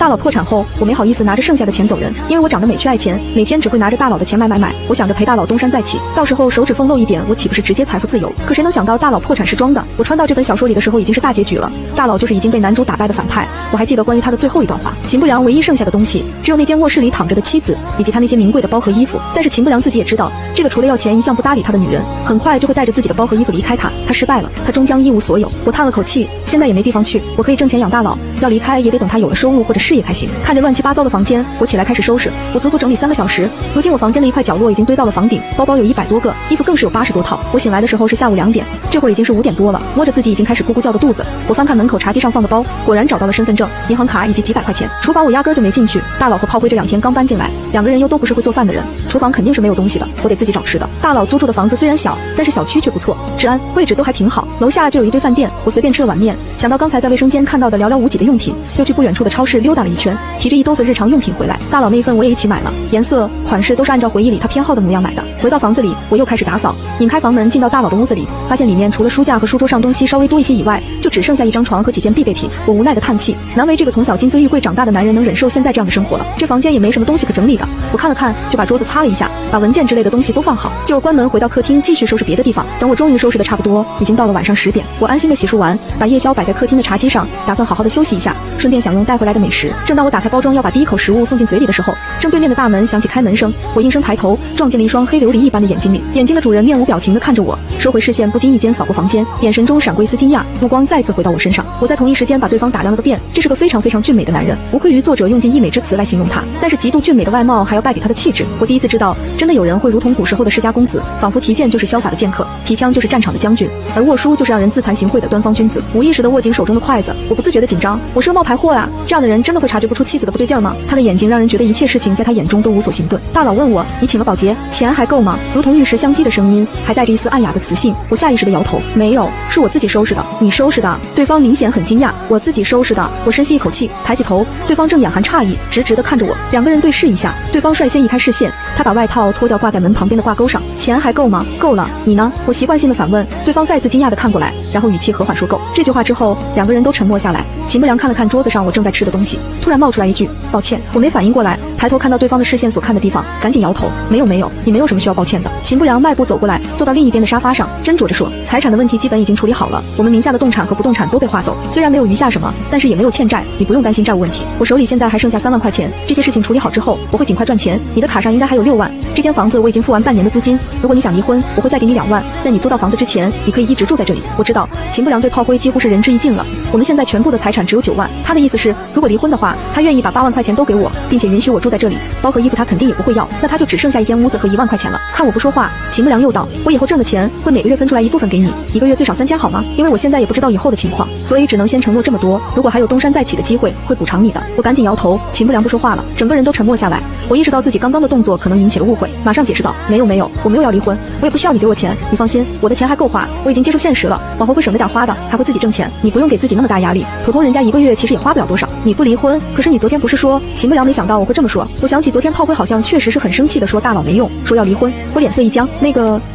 大佬破产后，我没好意思拿着剩下的钱走人，因为我长得美却爱钱，每天只会拿着大佬的钱买。我想着陪大佬东山再起，到时候手指缝露一点，我岂不是直接财富自由？可谁能想到大佬破产是装的？我穿到这本小说里的时候已经是大结局了，大佬就是已经被男主打败的反派。我还记得关于他的最后一段话：秦不良唯一剩下的东西，只有那间卧室里躺着的妻子，以及他那些名贵的包和衣服。但是秦不良自己也知道，这个除了要钱一向不搭理他的女人，很快就会带着自己的包和衣服离开他。他失败了，他终将一无所有。我叹了口气，现在也没地方去，我可以挣钱养大佬，要离开也得等他有了收入或者事业才行。看着乱七八糟的房间，我起来开始收拾。我足足整理3个小时，如今我房间的一块角落已经堆到了房顶，包包有100多个，衣服更是有80多套。我醒来的时候是下午2点，这会儿已经是5点多了。摸着自己已经开始咕咕叫的肚子，我翻看门口茶几上放的包，果然找到了身份证、银行卡以及几百块钱。厨房我压根就没进去，大佬和炮灰这2天刚搬进来，2个人又都不是会做饭的人，厨房肯定是没有东西的，我得自己找吃的。大佬租住的房子虽然小，但是小区却不错，治安、位置都还挺好。楼下就有一堆饭店，我随便吃了碗面，想到刚才在卫生间看到的寥寥无几的用品，又去不远处的超市溜达了一圈，提着一兜子日常用品回来。大佬那一份我也一起买了，颜色、款式都是按照回忆里他偏好的模样买的。回到房子里，我又开始打扫，引开房门进到大佬的屋子里，发现里面除了书架和书桌上东西稍微多一些以外，就只剩下一张床和几件必备品。我无奈的叹气，难为这个从小金飞玉贵长大的男人能忍受现在这样的生活了。这房间也没什么东西可整理的，我看了看，就把桌子擦了一下，把文件之类的东西都放好，就关门回到客厅继续收拾别的地方。等我终于收拾的差不多，已经到了晚上10点，我安心的洗漱完，把夜宵摆在客厅的茶几上，打算好好的休息一下，顺便享用带回来的美食。正当我打开包装要把第一口食物送进嘴里的时候，正对面的大门响起开门声，我应声抬头，撞见了一双黑琉璃一般的眼睛里，眼睛的主人面无表情地看着我，收回视线，不经意间扫过房间，眼神中闪过一丝惊讶，目光再次回到我身上。我在同一时间把对方打量了个遍，这是个非常非常俊美的男人，无愧于作者用尽溢美之词来形容他，但是极度俊美的外貌还要败给他的气质。我第一次知道，真的有人会如同古时候的世家公子，仿佛提剑就是潇洒的剑客，提枪就是战场的将军，而握书就是让人自惭形秽的端方君子。无意识地握紧手中的筷子，我不自觉地紧张，我是个冒牌货啊！这样的人真的会察觉不出妻子的不对劲吗？他的眼睛让人觉得一切事情在他眼中都无所行顿。大佬问我，你请了保洁，钱还够吗？如同玉石相击的声音，还带着一丝暗哑的磁性。我下意识地摇头，没有，是我自己收拾的。你收拾的？对方明显很惊讶，我自己收拾的。我深吸一口气，抬起头，对方正眼含诧异，直直地看着我。2个人对视一下，对方率先移开视线，他把外套脱掉挂在门旁边的挂钩上。钱还够吗？够了。你呢？我习惯性地反问。对方再次惊讶地看过来，然后语气和缓说够。这句话之后，2个人都沉默下来。秦不良看了看桌子上我正在吃的东西，突然冒出来一句抱歉。我没反应过来，抬头看到对方的视线所看的地方，赶紧摇头，没有，你没有什么需要抱歉的。秦不良迈步走过来，坐到另一边的沙发上，斟酌着说，财产的问题基本已经处理好了，我们名下的动产和不动产都被划走，虽然没有余下什么，但是也没有欠债，你不用担心债务问题。我手里现在还剩下3万块钱，这些事情处理好之后，我会尽快赚钱。你的卡上应该还有6万，这间房子我已经付完半年的租金，如果你想离婚，我会再给你2万，在你租到房子之前，你可以一直住在这里。我知道秦不良对炮灰几乎是仁至义尽了，我们现在全部的财产只有9万，他的意思是，如果离婚的话，他愿意把8万块钱都给我，并且允许我住在这里，包和衣服他肯定也不会要，那他就只剩下一间屋子和1万块钱了。看我不说话，秦不良又道，我以后挣的钱会每个月分出来一部分给你，1个月最少3000好吗？因为我现在也不知道以后的情况，所以只能先承诺这么多，如果还有东山再起的机会，会补偿你的。我赶紧摇头，秦不良不说话了，整个人都沉默下来。我意识到自己刚刚的动作可能引起了误会，马上解释道，没有，我没有要离婚，我也不需要你给我钱，你放心，我的钱还够花，我已经接受现实了，往后会省着点花的，还会自己挣钱，你不用给自己那么大压力，普通人家1个月其实也花不了多少。你不离婚，可是你昨天不是说……秦不良没想到我会这么说，我想起昨天炮灰好像确实是很生气的说大佬没用，说要离婚，我脸色一僵，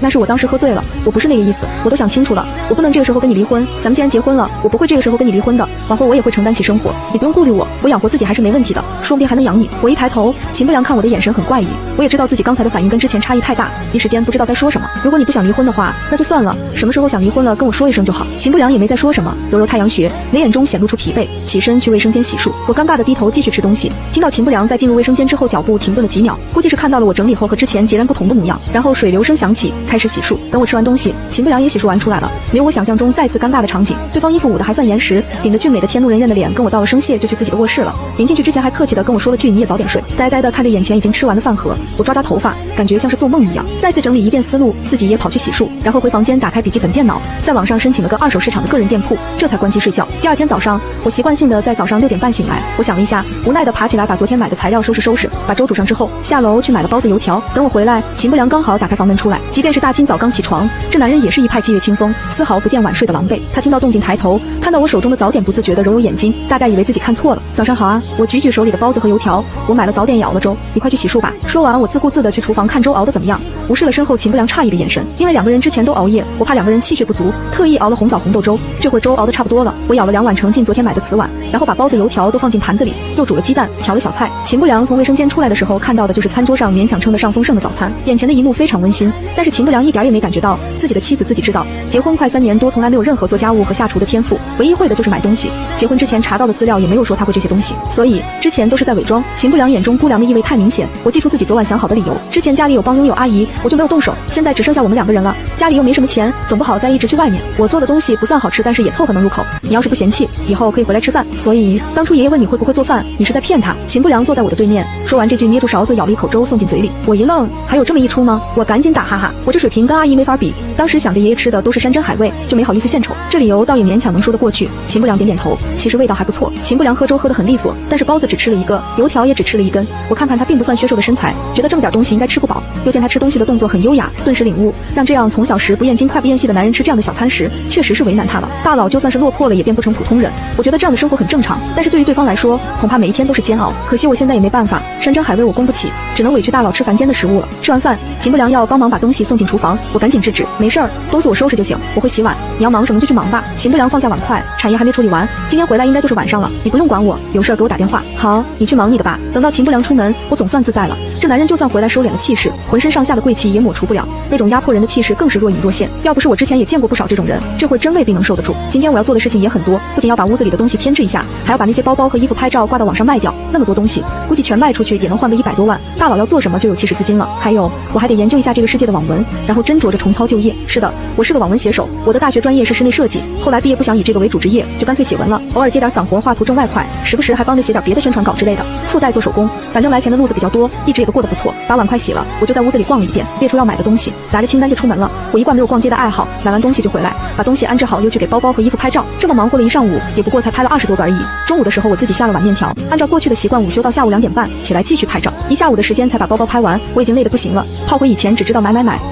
那是我当时喝醉了，我不是那个意思，我都想清楚了，我不能这个时候跟你离婚，咱们既然结婚了，我不会这个时候跟你离婚的，往后我也会承担起生活，你不用顾虑我养活自己还是没问题的，说不定还能养你。我一抬头，秦不良看我的眼神很怪异，我也知道自己刚才的反应跟之前差异太大，一时间不知道该说什么。如果你不想离婚的话，那就算了，什么时候想离婚了跟我说一声就好。秦不良也没再说什么，揉揉太阳穴，眉眼中显露出疲惫，起身去卫生间洗漱。我尴尬的低头继续吃东西，听到秦不良在进入卫生间之后脚步停顿了几秒，估计是看到了我整理后和之前截然不同的模样，然后水流声响起，开始洗漱。等我吃完东西，秦不良也洗漱完出来了，没有我想象中再次尴尬的场景，对方衣服捂得还算严实，顶着俊美的天怒人怨的脸跟我道了声谢就去自己的卧室了。临进去之前还客气的跟我说了句你也早点睡，呆呆的看着眼前已经吃完的饭盒，我抓头发，感觉像是做梦一样，再次整理一遍思路，自己也跑去洗漱，然后回房间打开笔记本电脑，在网上申请了个2手市场的个人店铺，这才关机睡觉。第2天早上，我习惯性的在早上6点半醒来，我想了一下，无奈的爬起来把昨天买的材料收拾，把粥煮上之后，下楼去买了包子油条。等我回来，秦不良刚好打开房门出来，即便是大清早刚起床，这男人也是一派霁月清风，丝毫不见晚睡的狼狈。他听到动静抬头，看到我手中的早点，不自觉的揉揉眼睛，大概以为自己看错了。早上好啊，我举手里的包子和油条，我买了早点也熬了粥，你快去洗漱吧。说完，我自顾自的去厨房看粥熬得怎么样，无视了身后秦不良诧异的眼神，因为2个人之前都熬夜，我怕2个人气血不足，特意熬了红枣红豆粥。这会儿粥熬得差不多了，我舀了2碗盛进昨天买的瓷碗，然后把包子油条都放进进盘子里，又煮了鸡蛋，调了小菜。秦不良从卫生间出来的时候，看到的就是餐桌上勉强称得上丰盛的早餐，眼前的一幕非常温馨。但是秦不良一点也没感觉到自己的妻子自己知道，结婚快3年多，从来没有任何做家务和下厨的天赋，唯一会的就是买东西。结婚之前查到的资料也没有说他会这些东西，所以之前都是在伪装。秦不良眼中估量的意味太明显，我记出自己昨晚想好的理由，之前家里有帮佣有阿姨，我就没有动手，现在只剩下我们2个人了，家里又没什么钱，总不好再一直去外面。我做的东西不算好吃，但是也凑合能入口，你要是不嫌弃，以后可以回来吃饭。所以当初爷爷问你会不会做饭，你是在骗他。秦不良坐在我的对面，说完这句捏住勺子舀了一口粥送进嘴里。我一愣，还有这么一出吗？我赶紧打哈哈，我这水平跟阿姨没法比。当时想着爷爷吃的都是山珍海味，就没好意思献丑，这理由倒也勉强能说得过去。秦不良点点头，其实味道还不错。秦不良喝粥喝得很利索，但是包子只吃了1个，油条也只吃了1根。我看看他并不算削瘦的身材，觉得这么点东西应该吃不饱。又见他吃东西的动作很优雅，顿时领悟，让这样从小时不厌精快不厌细的男人吃这样的小摊食，确实是为难他了。大佬就算是落魄了，也变不成普通人。我觉得这样的生活很正常，但是对于对方来说，恐怕每一天都是煎熬。可惜我现在也没办法，山珍海味我供不起，只能委屈大佬吃凡间的食物了。吃完饭，秦不良要帮忙把东西送进厨房，我赶紧制止，没事儿，东西我收拾就行，我会洗碗，你要忙什么就去忙吧。秦不良放下碗筷，产业还没处理完，今天回来应该就是晚上了，你不用管我，有事儿给我打电话。好，你去忙你的吧。等到秦不良出门，我总算自在了。这男人就算回来收敛了气势，浑身上下的贵气也抹除不了，那种压迫人的气势更是若隐若现。要不是我之前也见过不少这种人，这会真未必能受得住。今天我要做的事情也很多，不仅要把屋子里的东西添置一下，还要把那些包包和衣服拍照挂到网上卖掉。那么多东西，估计全卖出去也能换个100多万。大佬要做什么就有起始资金了。还有，我还得研究一下这个世界的网文，然后斟酌着重操旧业。是的，我是个网文写手，我的大学专业是室内设计，后来毕业不想以这个为主职业，就干脆写文了，偶尔接点散活、画图挣外快，时不时还帮着写点别的宣传稿之类的，附带做手工，反正来钱的路子比较多，一直也都过得不错。把碗筷洗了，我就在屋子里逛了一遍，列出要买的东西，拿着清单就出门了。我一贯没有逛街的爱好，买完东西就回来，把东西安置好，又去给包包和衣服拍照。这么忙活了一上午，也不过才拍了20多个而已。中午的时候我自己下了碗面条，按照过去的习惯午休到下午2点半起来继续拍照，一下午的时间才把包包拍完，我已经累得不行了。炮灰以前只知道买，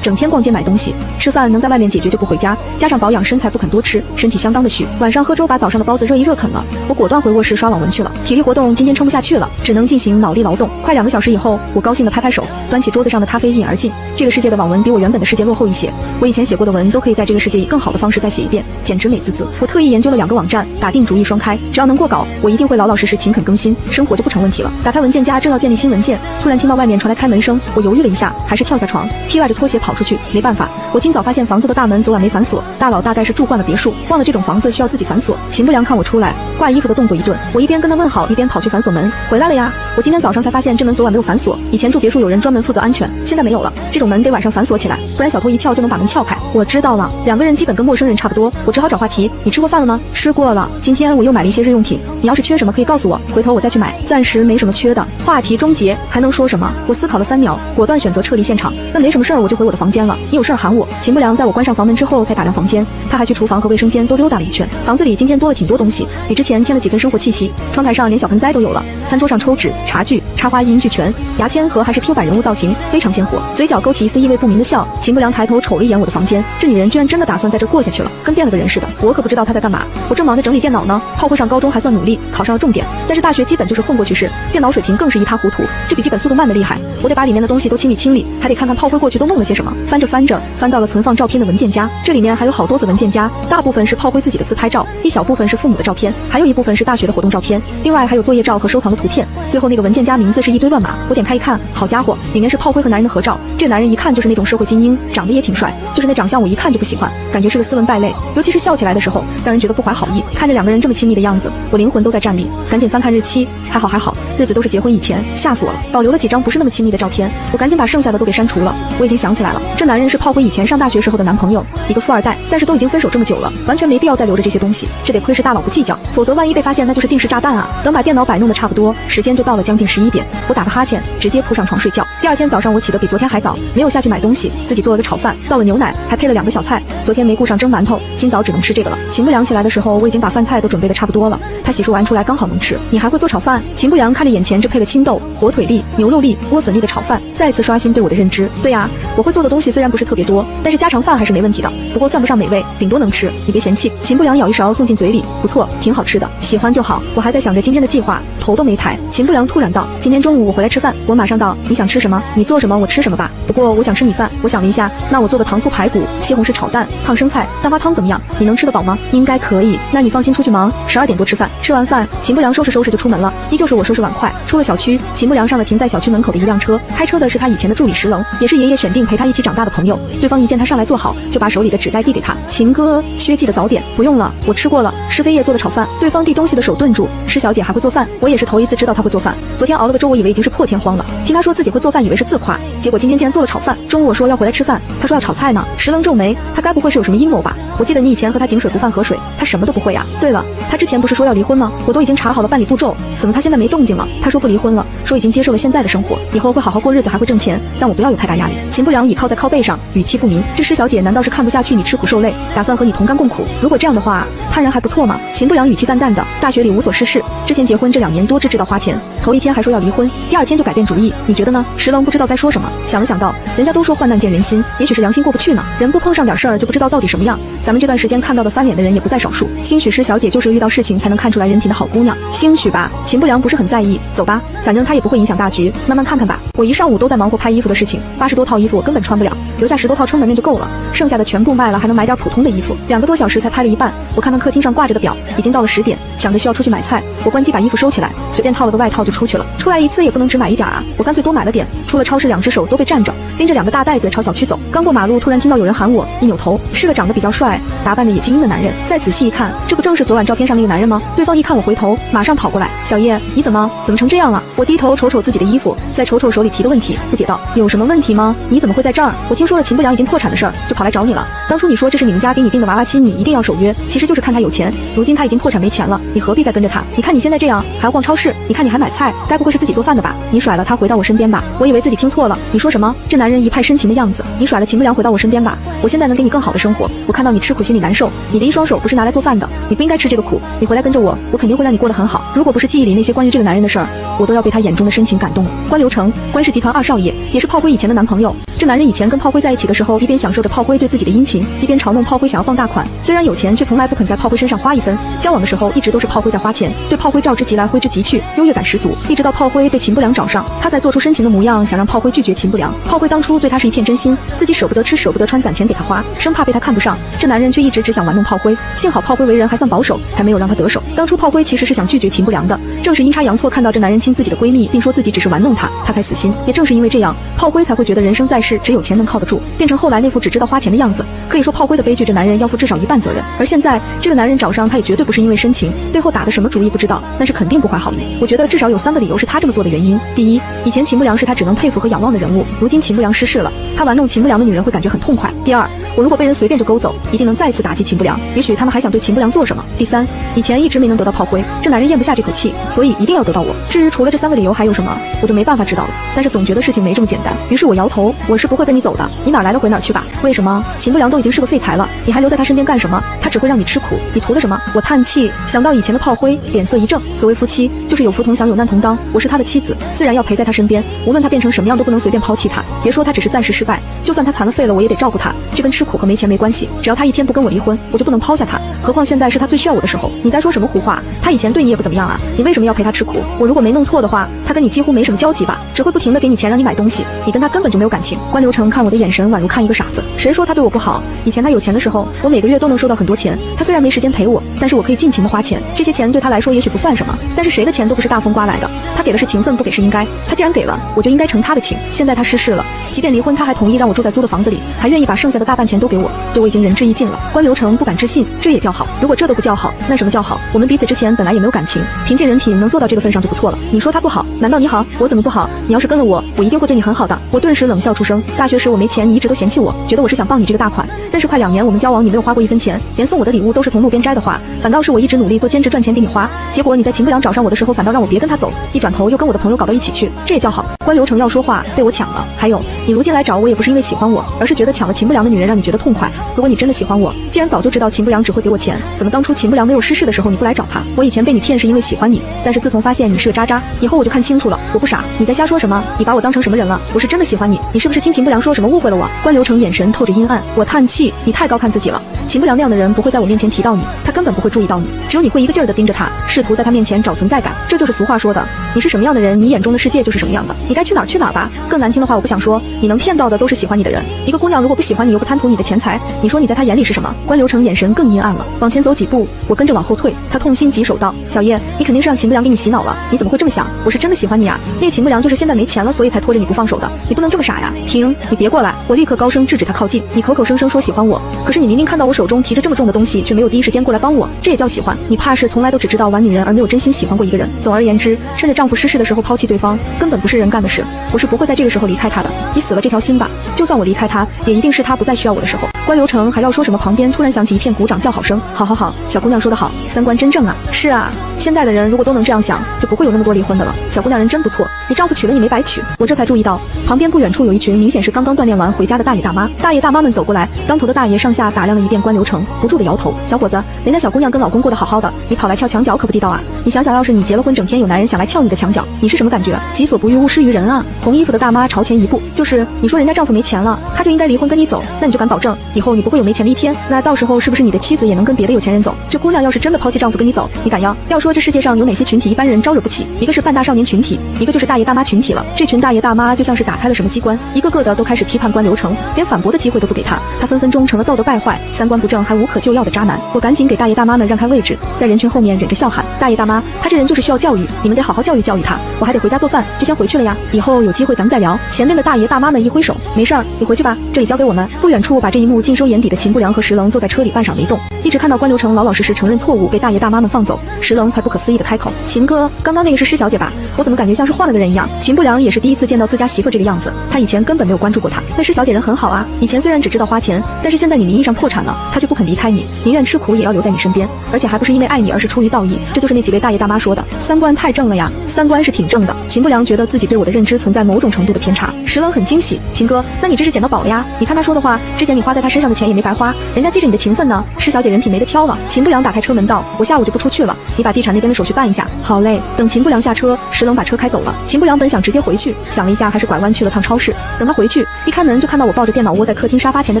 整天逛街买东西，吃饭能在外面解决就不回家，加上保养身材不肯多吃，身体相当的虚。晚上喝粥把早上的包子热一热啃了，我果断回卧室刷网文去了。体力活动今天撑不下去了，只能进行脑力劳动。快2个小时以后，我高兴地拍拍手，端起桌子上的咖啡一饮而尽。这个世界的网文比我原本的世界落后一些，我以前写过的文都可以在这个世界以更好的方式再写一遍，简直美滋滋。我特意研究了2个网站，打定主意双开，只要能过稿，我一定会老老实实勤恳更新，生活就不成问题了。打开文件夹，正要建立新文件，突然听到外面传来开门声，我犹豫了一下，还是跳下床，踢赖着拖鞋跑出去。没办法，我今早发现房子的大门昨晚没反锁，大佬大概是住惯了别墅，忘了这种房子需要自己反锁。秦不良看我出来，挂衣服的动作一顿，我一边跟他问好，一边跑去反锁门。回来了呀，我今天早上才发现这门昨晚没有反锁，以前住别墅有人专门负责安全，现在没有了，这种门得晚上反锁起来，不然小偷一撬就能把门撬开。我知道了，2个人基本跟陌生人差不多，我只好找话题。你吃过饭了吗？吃过了，今天我又买了一些日用品，你要是缺什么可以告诉我，回头我再去买，暂时没什么缺的。话题终结，还能说什么？我思考了3秒，果断选择撤离现场。那没什么事儿，我就回我的房间了，你有事儿喊我。秦不良在我关上房门之后才打量房间，他还去厨房和卫生间都溜达了一圈。房子里今天多了挺多东西，比之前添了几分生活气息。窗台上连小盆栽都有了，餐桌上抽纸、茶具、插花一应俱全，牙签盒还是 Q 版人物造型，非常鲜活。嘴角勾起一丝意味不明的笑。秦不良抬头瞅了一眼我的房间，这女人居然真的打算在这过下去了，跟变了个人似的。我可不知道她在干嘛，我正忙着整理电脑呢。炮灰上高中还算努力，考上了重点，但是大学基本就是混过去式，电脑水平更是一塌糊涂，这笔记本速度慢的厉害，我得把里面的东西都清理，还得看看炮灰过去都弄了些什么。翻着翻到了存放照片的文件夹，这里面还有好多子文件夹，大部分是炮灰自己的自拍照，一小部分是父母的照片，还有一部分是大学的活动照片，另外还有作业照和收藏的图片。最后那个文件夹名字是一堆乱码，我点开一看，好家伙，里面是炮灰和男人的合照。这男人一看就是那种社会精英，长得也挺帅，就是那长相我一看就不喜欢，感觉是个斯文败类，尤其是笑起来的时候，让人觉得不怀好意。看着2个人这么亲密的样子，我灵魂都在站立，赶紧翻看日期，还好，日子都是结婚以前，吓死我了，保留了几张不是那么亲密的照片，我赶紧把剩下的都给删除了。我已经想起来了，这男人是炮灰以前上大学时候的男朋友，一个富2代，但是都已经分手这么久了，完全没必要再留着这些东西，这得亏是大佬不计较，否则万一被发现那就是定时炸弹啊。等把电脑摆弄得差不多，时间就到了将近11点，我打个哈欠，直接扑上床睡觉。第2天早上我起得比昨天还早，没有下去买东西，自己做了个炒饭，倒了牛奶，还配了2个小菜。昨天没顾上蒸馒头，今早只能吃这个了。秦不良起来的时候，我已经把饭菜都准备得差不多了，他洗漱完出来刚好能吃。你还会做炒饭？秦不良看着眼前这配了青豆、火腿粒、牛肉粒、莴笋粒的炒饭，再次刷新对我的认知。对呀，我会做的东西虽然不是特别多，但是家常饭还是没问题的，不过算不上美味，顶多能吃，你别嫌弃。秦不良舀一勺送进嘴里，不错，挺好吃的，喜欢就好。我还在想着今天的计划，头都没抬，秦不良突然道：“今天中午我回来吃饭。”我马上道：“你想吃什么？你做什么我吃什么吧。不过我想吃米饭。”我想了一下，那我做的糖醋排骨、西红柿炒蛋、烫生菜、蛋花汤怎么样？你能吃得饱吗？应该可以。那你放心出去忙，12点多吃饭。吃完饭，秦不良收拾收拾就出门了，依旧是我收拾碗筷。出了小区，秦不良上了停在小区门口的一辆车，开车的是他以前的助理石棱，也是爷爷选定陪他一起长大的朋友。对方一见他上来坐好，就把手里的纸袋递给他：“秦哥，薛记的早点不用了，我吃过了，是飞叶做的炒饭。”对方递东西的手顿住，施小姐还会做饭，我也是头一次知道她会做饭。昨天熬了个粥，我以为已经是破天荒了，听她说自己会做饭，以为是自夸，结果今天竟然做了炒饭。中午我说要回来吃饭，她说要炒菜呢。石棱皱眉，她该不会是有什么阴谋吧？我记得你以前和她井水不犯河水，她什么都不会啊。对了，她之前不是说要离婚吗？我都已经查好了办理步骤，怎么她现在没动静了？她说不离婚了，说已经接受了现在的生活，以后会好好过日子，还会挣钱，让我不要有太大压力。秦不良倚靠在靠背上，语气不明：“这施小姐难道是看不下去你吃苦受累，打算和你同甘共苦？如果这样的话，他人还不错嘛。”秦不良语气淡淡的：“大学里无所事事，之前结婚这2年多只知道花钱，头一天还说要离婚，第2天就改变主意，你觉得呢？”石棱不知道该说什么，想了想道：“人家都说患难见人心，也许是良心过不去呢。人不碰上点事儿就不知道到底什么样。咱们这段时间看到的翻脸的人也不在少数，兴许施小姐就是遇到事情才能看出来人品的好姑娘。兴许吧。”秦不良不是很在意，走吧，反正他也不会影响大局，慢慢看看吧。我一上午都在忙活拍衣服的事情，80多套衣服我根本穿不了，留下10多套撑门面就够了，剩下的全部卖了，还能买点普通的衣服。2个多小时才拍了一半，我看看客厅上挂着的表，已经到了10点，想着需要出去买菜，我关机把衣服收起来，随便套了个外套就出去了。出来一次也不能只买一点啊，我干脆多买了点。出了超市，2只手都被占着，拎着2个大袋子朝小区走。刚过马路，突然听到有人喊我，一扭头，是个长得比较帅、打扮的也精英的男人。再仔细一看，这不正是昨晚照片上那个男人吗？对方一看我回头，马上跑过来：“小叶，你怎么成这样了？”我低头瞅瞅自己的衣服，再瞅瞅手里提的问题，不解道：“有什么问题吗？你怎么会在这儿？我听说了秦不良已经破产的事儿，就跑来找你了。当初你说这是你们家给你定的娃娃亲，你一定要守约，其实就是看他有钱。如今他已经破产没钱了，你何必再跟着他？你看你现在这样，还要逛超市，你看你还买菜，该不会是自己做饭的吧？你甩了他回到我身边吧。”我以为自己听错了，你说什么？这男人一派深情的样子，你甩了秦不良回到我身边吧。我现在能给你更好的生活，我看到你吃苦心里难受，你的一双手不是拿来做饭的，你不应该吃这个苦。你回来跟着我，我肯定会让你过得很好。如果不是记忆里那些关于这个男人的事儿，我都要被他眼中的深情感动了。关流成，关氏集团2少爷，也是炮灰以前的男朋友。这男人以前跟炮灰在一起的时候，一边享受着炮灰对自己的殷勤，一边嘲弄炮灰想要放大款。虽然有钱，却从来不肯在炮灰身上花一分。交往的时候一直都是炮灰在花钱，对炮灰召之即来挥之即去，优越感十足。一直到炮灰被秦不良找上，他才做出深情的模样，想让炮灰拒绝秦不良。炮灰当初对他是一片真心，自己舍不得吃舍不得穿，攒钱给他花，生怕被他看不上。这男人却一直只想玩弄炮灰，幸好炮灰为人还算保守，才没有让他得手。当初炮灰其实是想拒绝秦不良的，正是阴差阳错看到这男人亲自己的闺蜜，并说自己只是玩弄他，他才死心。也正是因为这样，炮灰才会觉得人生在世只有钱能靠得住，变成后来那副只知道花钱的样子。可以说炮灰的悲剧，这男人要负至少1半责任。而现在这个男人找上他，也绝对不是因为深情，背后打的什么主意不知道，但是肯定不怀好意。我觉得至少有3个理由是他这么做的原因。第一，以前秦不良是他只能佩服和仰望的人物，如今秦不良失势了，他玩弄秦不良的女人会感觉很痛快。第二，我如果被人随便就勾走，一定能再次打击秦不良，也许他们还想对秦不良做什么。第三，以前一直没能得到炮灰，这男人咽不下这口气，所以一定要得到我。至于除了这3个理由还有什么，我就没办法知道了。但是总觉得事情没这么简单，于是我摇头，我是不会跟你走的，你哪来的回哪去吧。为什么？秦不良都已经是个废材了，你还留在他身边干什么？他只会让你吃苦，你图了什么？我叹气，想到以前的炮灰，脸色一正。所谓夫妻，就是有福同享，有难同当。我是他的妻子，自然要陪在他身边，无论他变成什么样，都不能随便抛弃他。别说他只是暂时失败，就算他残了废了，我也得照顾他。这跟吃苦和没钱没关系，只要他一天不跟我离婚，我就不能抛下他。何况现在是他最需要我的时候。你在说什么胡话？他以前对你也不怎么样啊，你为什么要陪他吃苦？我如果没弄错的话，他跟你几乎没什么交集吧，只会不停的给你钱让你买东西，你跟他根本就没有感情。关流成看我的眼神宛如看一个傻子，谁说他对我不好？以前他有钱的时候，我每个月都能收到很多钱，他虽然没时间陪我，但是我可以尽情的花钱，这些钱对他来说也许不算什么，但是谁的钱都不是大风刮来的，他给的是情分，不给是应该。他既然给了，我就应该承他的情。现在他失势了，即便离婚，他还同意让我住在租的房子里，还愿意把剩下的大半钱都给我，对我已经仁至义尽了。关流成不敢置信，这也叫好？如果这都不叫好，那什么叫好？我们彼此之前本来也没有感情，凭借人品能做到这个份上就不错了。你说他不好，难道你好？我怎么不好？你要是跟了我，我一定会对你很好的。我顿时冷笑出声。大学时我没钱，你一直都嫌弃我，觉得我是想傍你这个大款。认识快2年，我们交往，你没有花过1分钱，连送我的礼物都是从路边摘的花，反倒是我一直努力做兼职赚钱给你花。结果你在秦不良找上我的时候，反倒让我别跟他走，一转头又跟我的朋友搞到一起去，这也叫好？关流成要说话，被我抢了。还有，你如今来找我也不是因为喜欢我，而是觉得抢了秦不良的女人让你觉得痛快。如果你真的喜欢我，既然早就知道秦不良只会给我钱，怎么当初秦不良没有失势的时候你不来找他？我以前被你骗是因为喜欢你，但是自从发现你是个渣渣以后，我就看清楚了，我不傻。你在瞎说什么？你把我当成什么人了？我是真的喜欢你，你是不是听秦不良说什么误会了我？关流成眼神透着阴暗，我叹气，你太高看自己了。秦不良那样的人不会在我面前提到你，他根本不会注意到你，只有你会一个劲儿地盯着他，试图在他面前找存在感。这就是俗话说的，你是什么样的人，你眼中的世界就是什么样的，你该去哪儿去哪儿吧。更难听的话我不想说，你能骗到的都是喜欢你的人。一个姑娘如果不喜欢你又不贪图你的钱财，你说你在她眼里是什么？关流程眼神更阴暗了，往前走几步，我跟着往后退，他痛心疾首道：小叶，你肯定是让秦不良给你洗脑了，你怎么会这么想？我是真的喜欢你啊，那个秦不良就是现在没钱了，所以才拖着你不放手的，你不能这么傻呀。停，你别过来。我立刻高声制止他靠近。你口口声声说喜欢我，可是你明明看到我手中提着这么重的东西，却没有第一时间过来帮我，这也叫喜欢？你怕是从来都只知道玩女人，而没有真心喜欢过一个人。总而言之，趁着丈夫失势的时候抛弃对方，根本不是人干的事。我是不会在这个时候离开他的，你死了这条心吧。就算我离开他，也一定是他不再需要我的时候。关流程还要说什么，旁边突然响起一片鼓掌叫好声。好好好，小姑娘说得好，三观真正啊。是啊，现在的人如果都能这样想，就不会有那么多离婚的了。小姑娘人真不错，你丈夫娶了你没白娶。我这才注意到，旁边不远处有一群明显是刚刚锻炼完回家的大爷大妈。大爷大妈们走过来，当涂的大爷上下打量了一遍关流程，不住的摇头。小伙子，人家小姑娘跟老公过得好好的，你跑来撬墙角可不地道啊。你想想，要是你结了婚，整天有男人想来撬你的墙角，你是什么感觉？己所不欲，勿施于人啊。红衣服的大妈朝前一步，就是你说人家丈夫没钱了，他就应该离婚跟你走，那你就敢保证以后你不会有没钱的一天？那到时候是不是你的妻子也能跟别的有钱人走？这姑娘要是真的抛弃丈夫跟你走，你敢要？要说这世界上有哪些群体一般人招惹不起，一个是半大少年群体，一个就是大爷大妈群体了。这群大爷大妈就像是打开了什么机关，一个个的都开始批判关流程，连反驳的机会都不给他，他分分钟成了道德败坏、三观不正还无可救药的渣男。我赶紧给大爷大妈们让开位置，在人群后面忍着笑喊：大爷大妈，他这人就是需要教育，你们得好好教育教育他。我还得回家做饭，就先回去了呀，以后有机会咱们再聊。前面的大爷大妈们一挥手，没事儿，你回去吧，这里交给我们。不远处把这一幕尽收眼底的秦不良和石棱坐在车里半晌没动，一直看到关流程老老实实承认错误，被大爷大妈们放走，石棱才不可思议的开口：秦哥，刚刚那个是施小姐吧？我怎么感觉像是换了个人一样？秦不良也是第一次见到自家媳妇这个样子，他以前根本没有关注过她。那施小姐人很好啊，以前虽然只知道花钱，但是现在你名义上破产了，她就不肯离开你，宁愿吃苦也要留在你身边，而且还不是因为爱你，而是出于道义。这就是那几位大爷大妈说的，三观太正了呀。三观是挺正的。秦不良觉得自己对我的认知存在某种程度的偏差。石棱很惊喜，秦哥，那你这是捡到宝了呀？你看他说的话，之前你花在他身上的钱也没白花，人家记着你的情分呢。施小姐人品没得挑了。秦不良打开车门道，我下午就不出去了，你把地产那边的手续办一下。好嘞。等秦不良下车，石棱把车开走了。秦不良本想直接回去，想了一下还是拐弯去了趟超市。等他回去，一开门就看到我抱着电脑窝在客厅沙发前的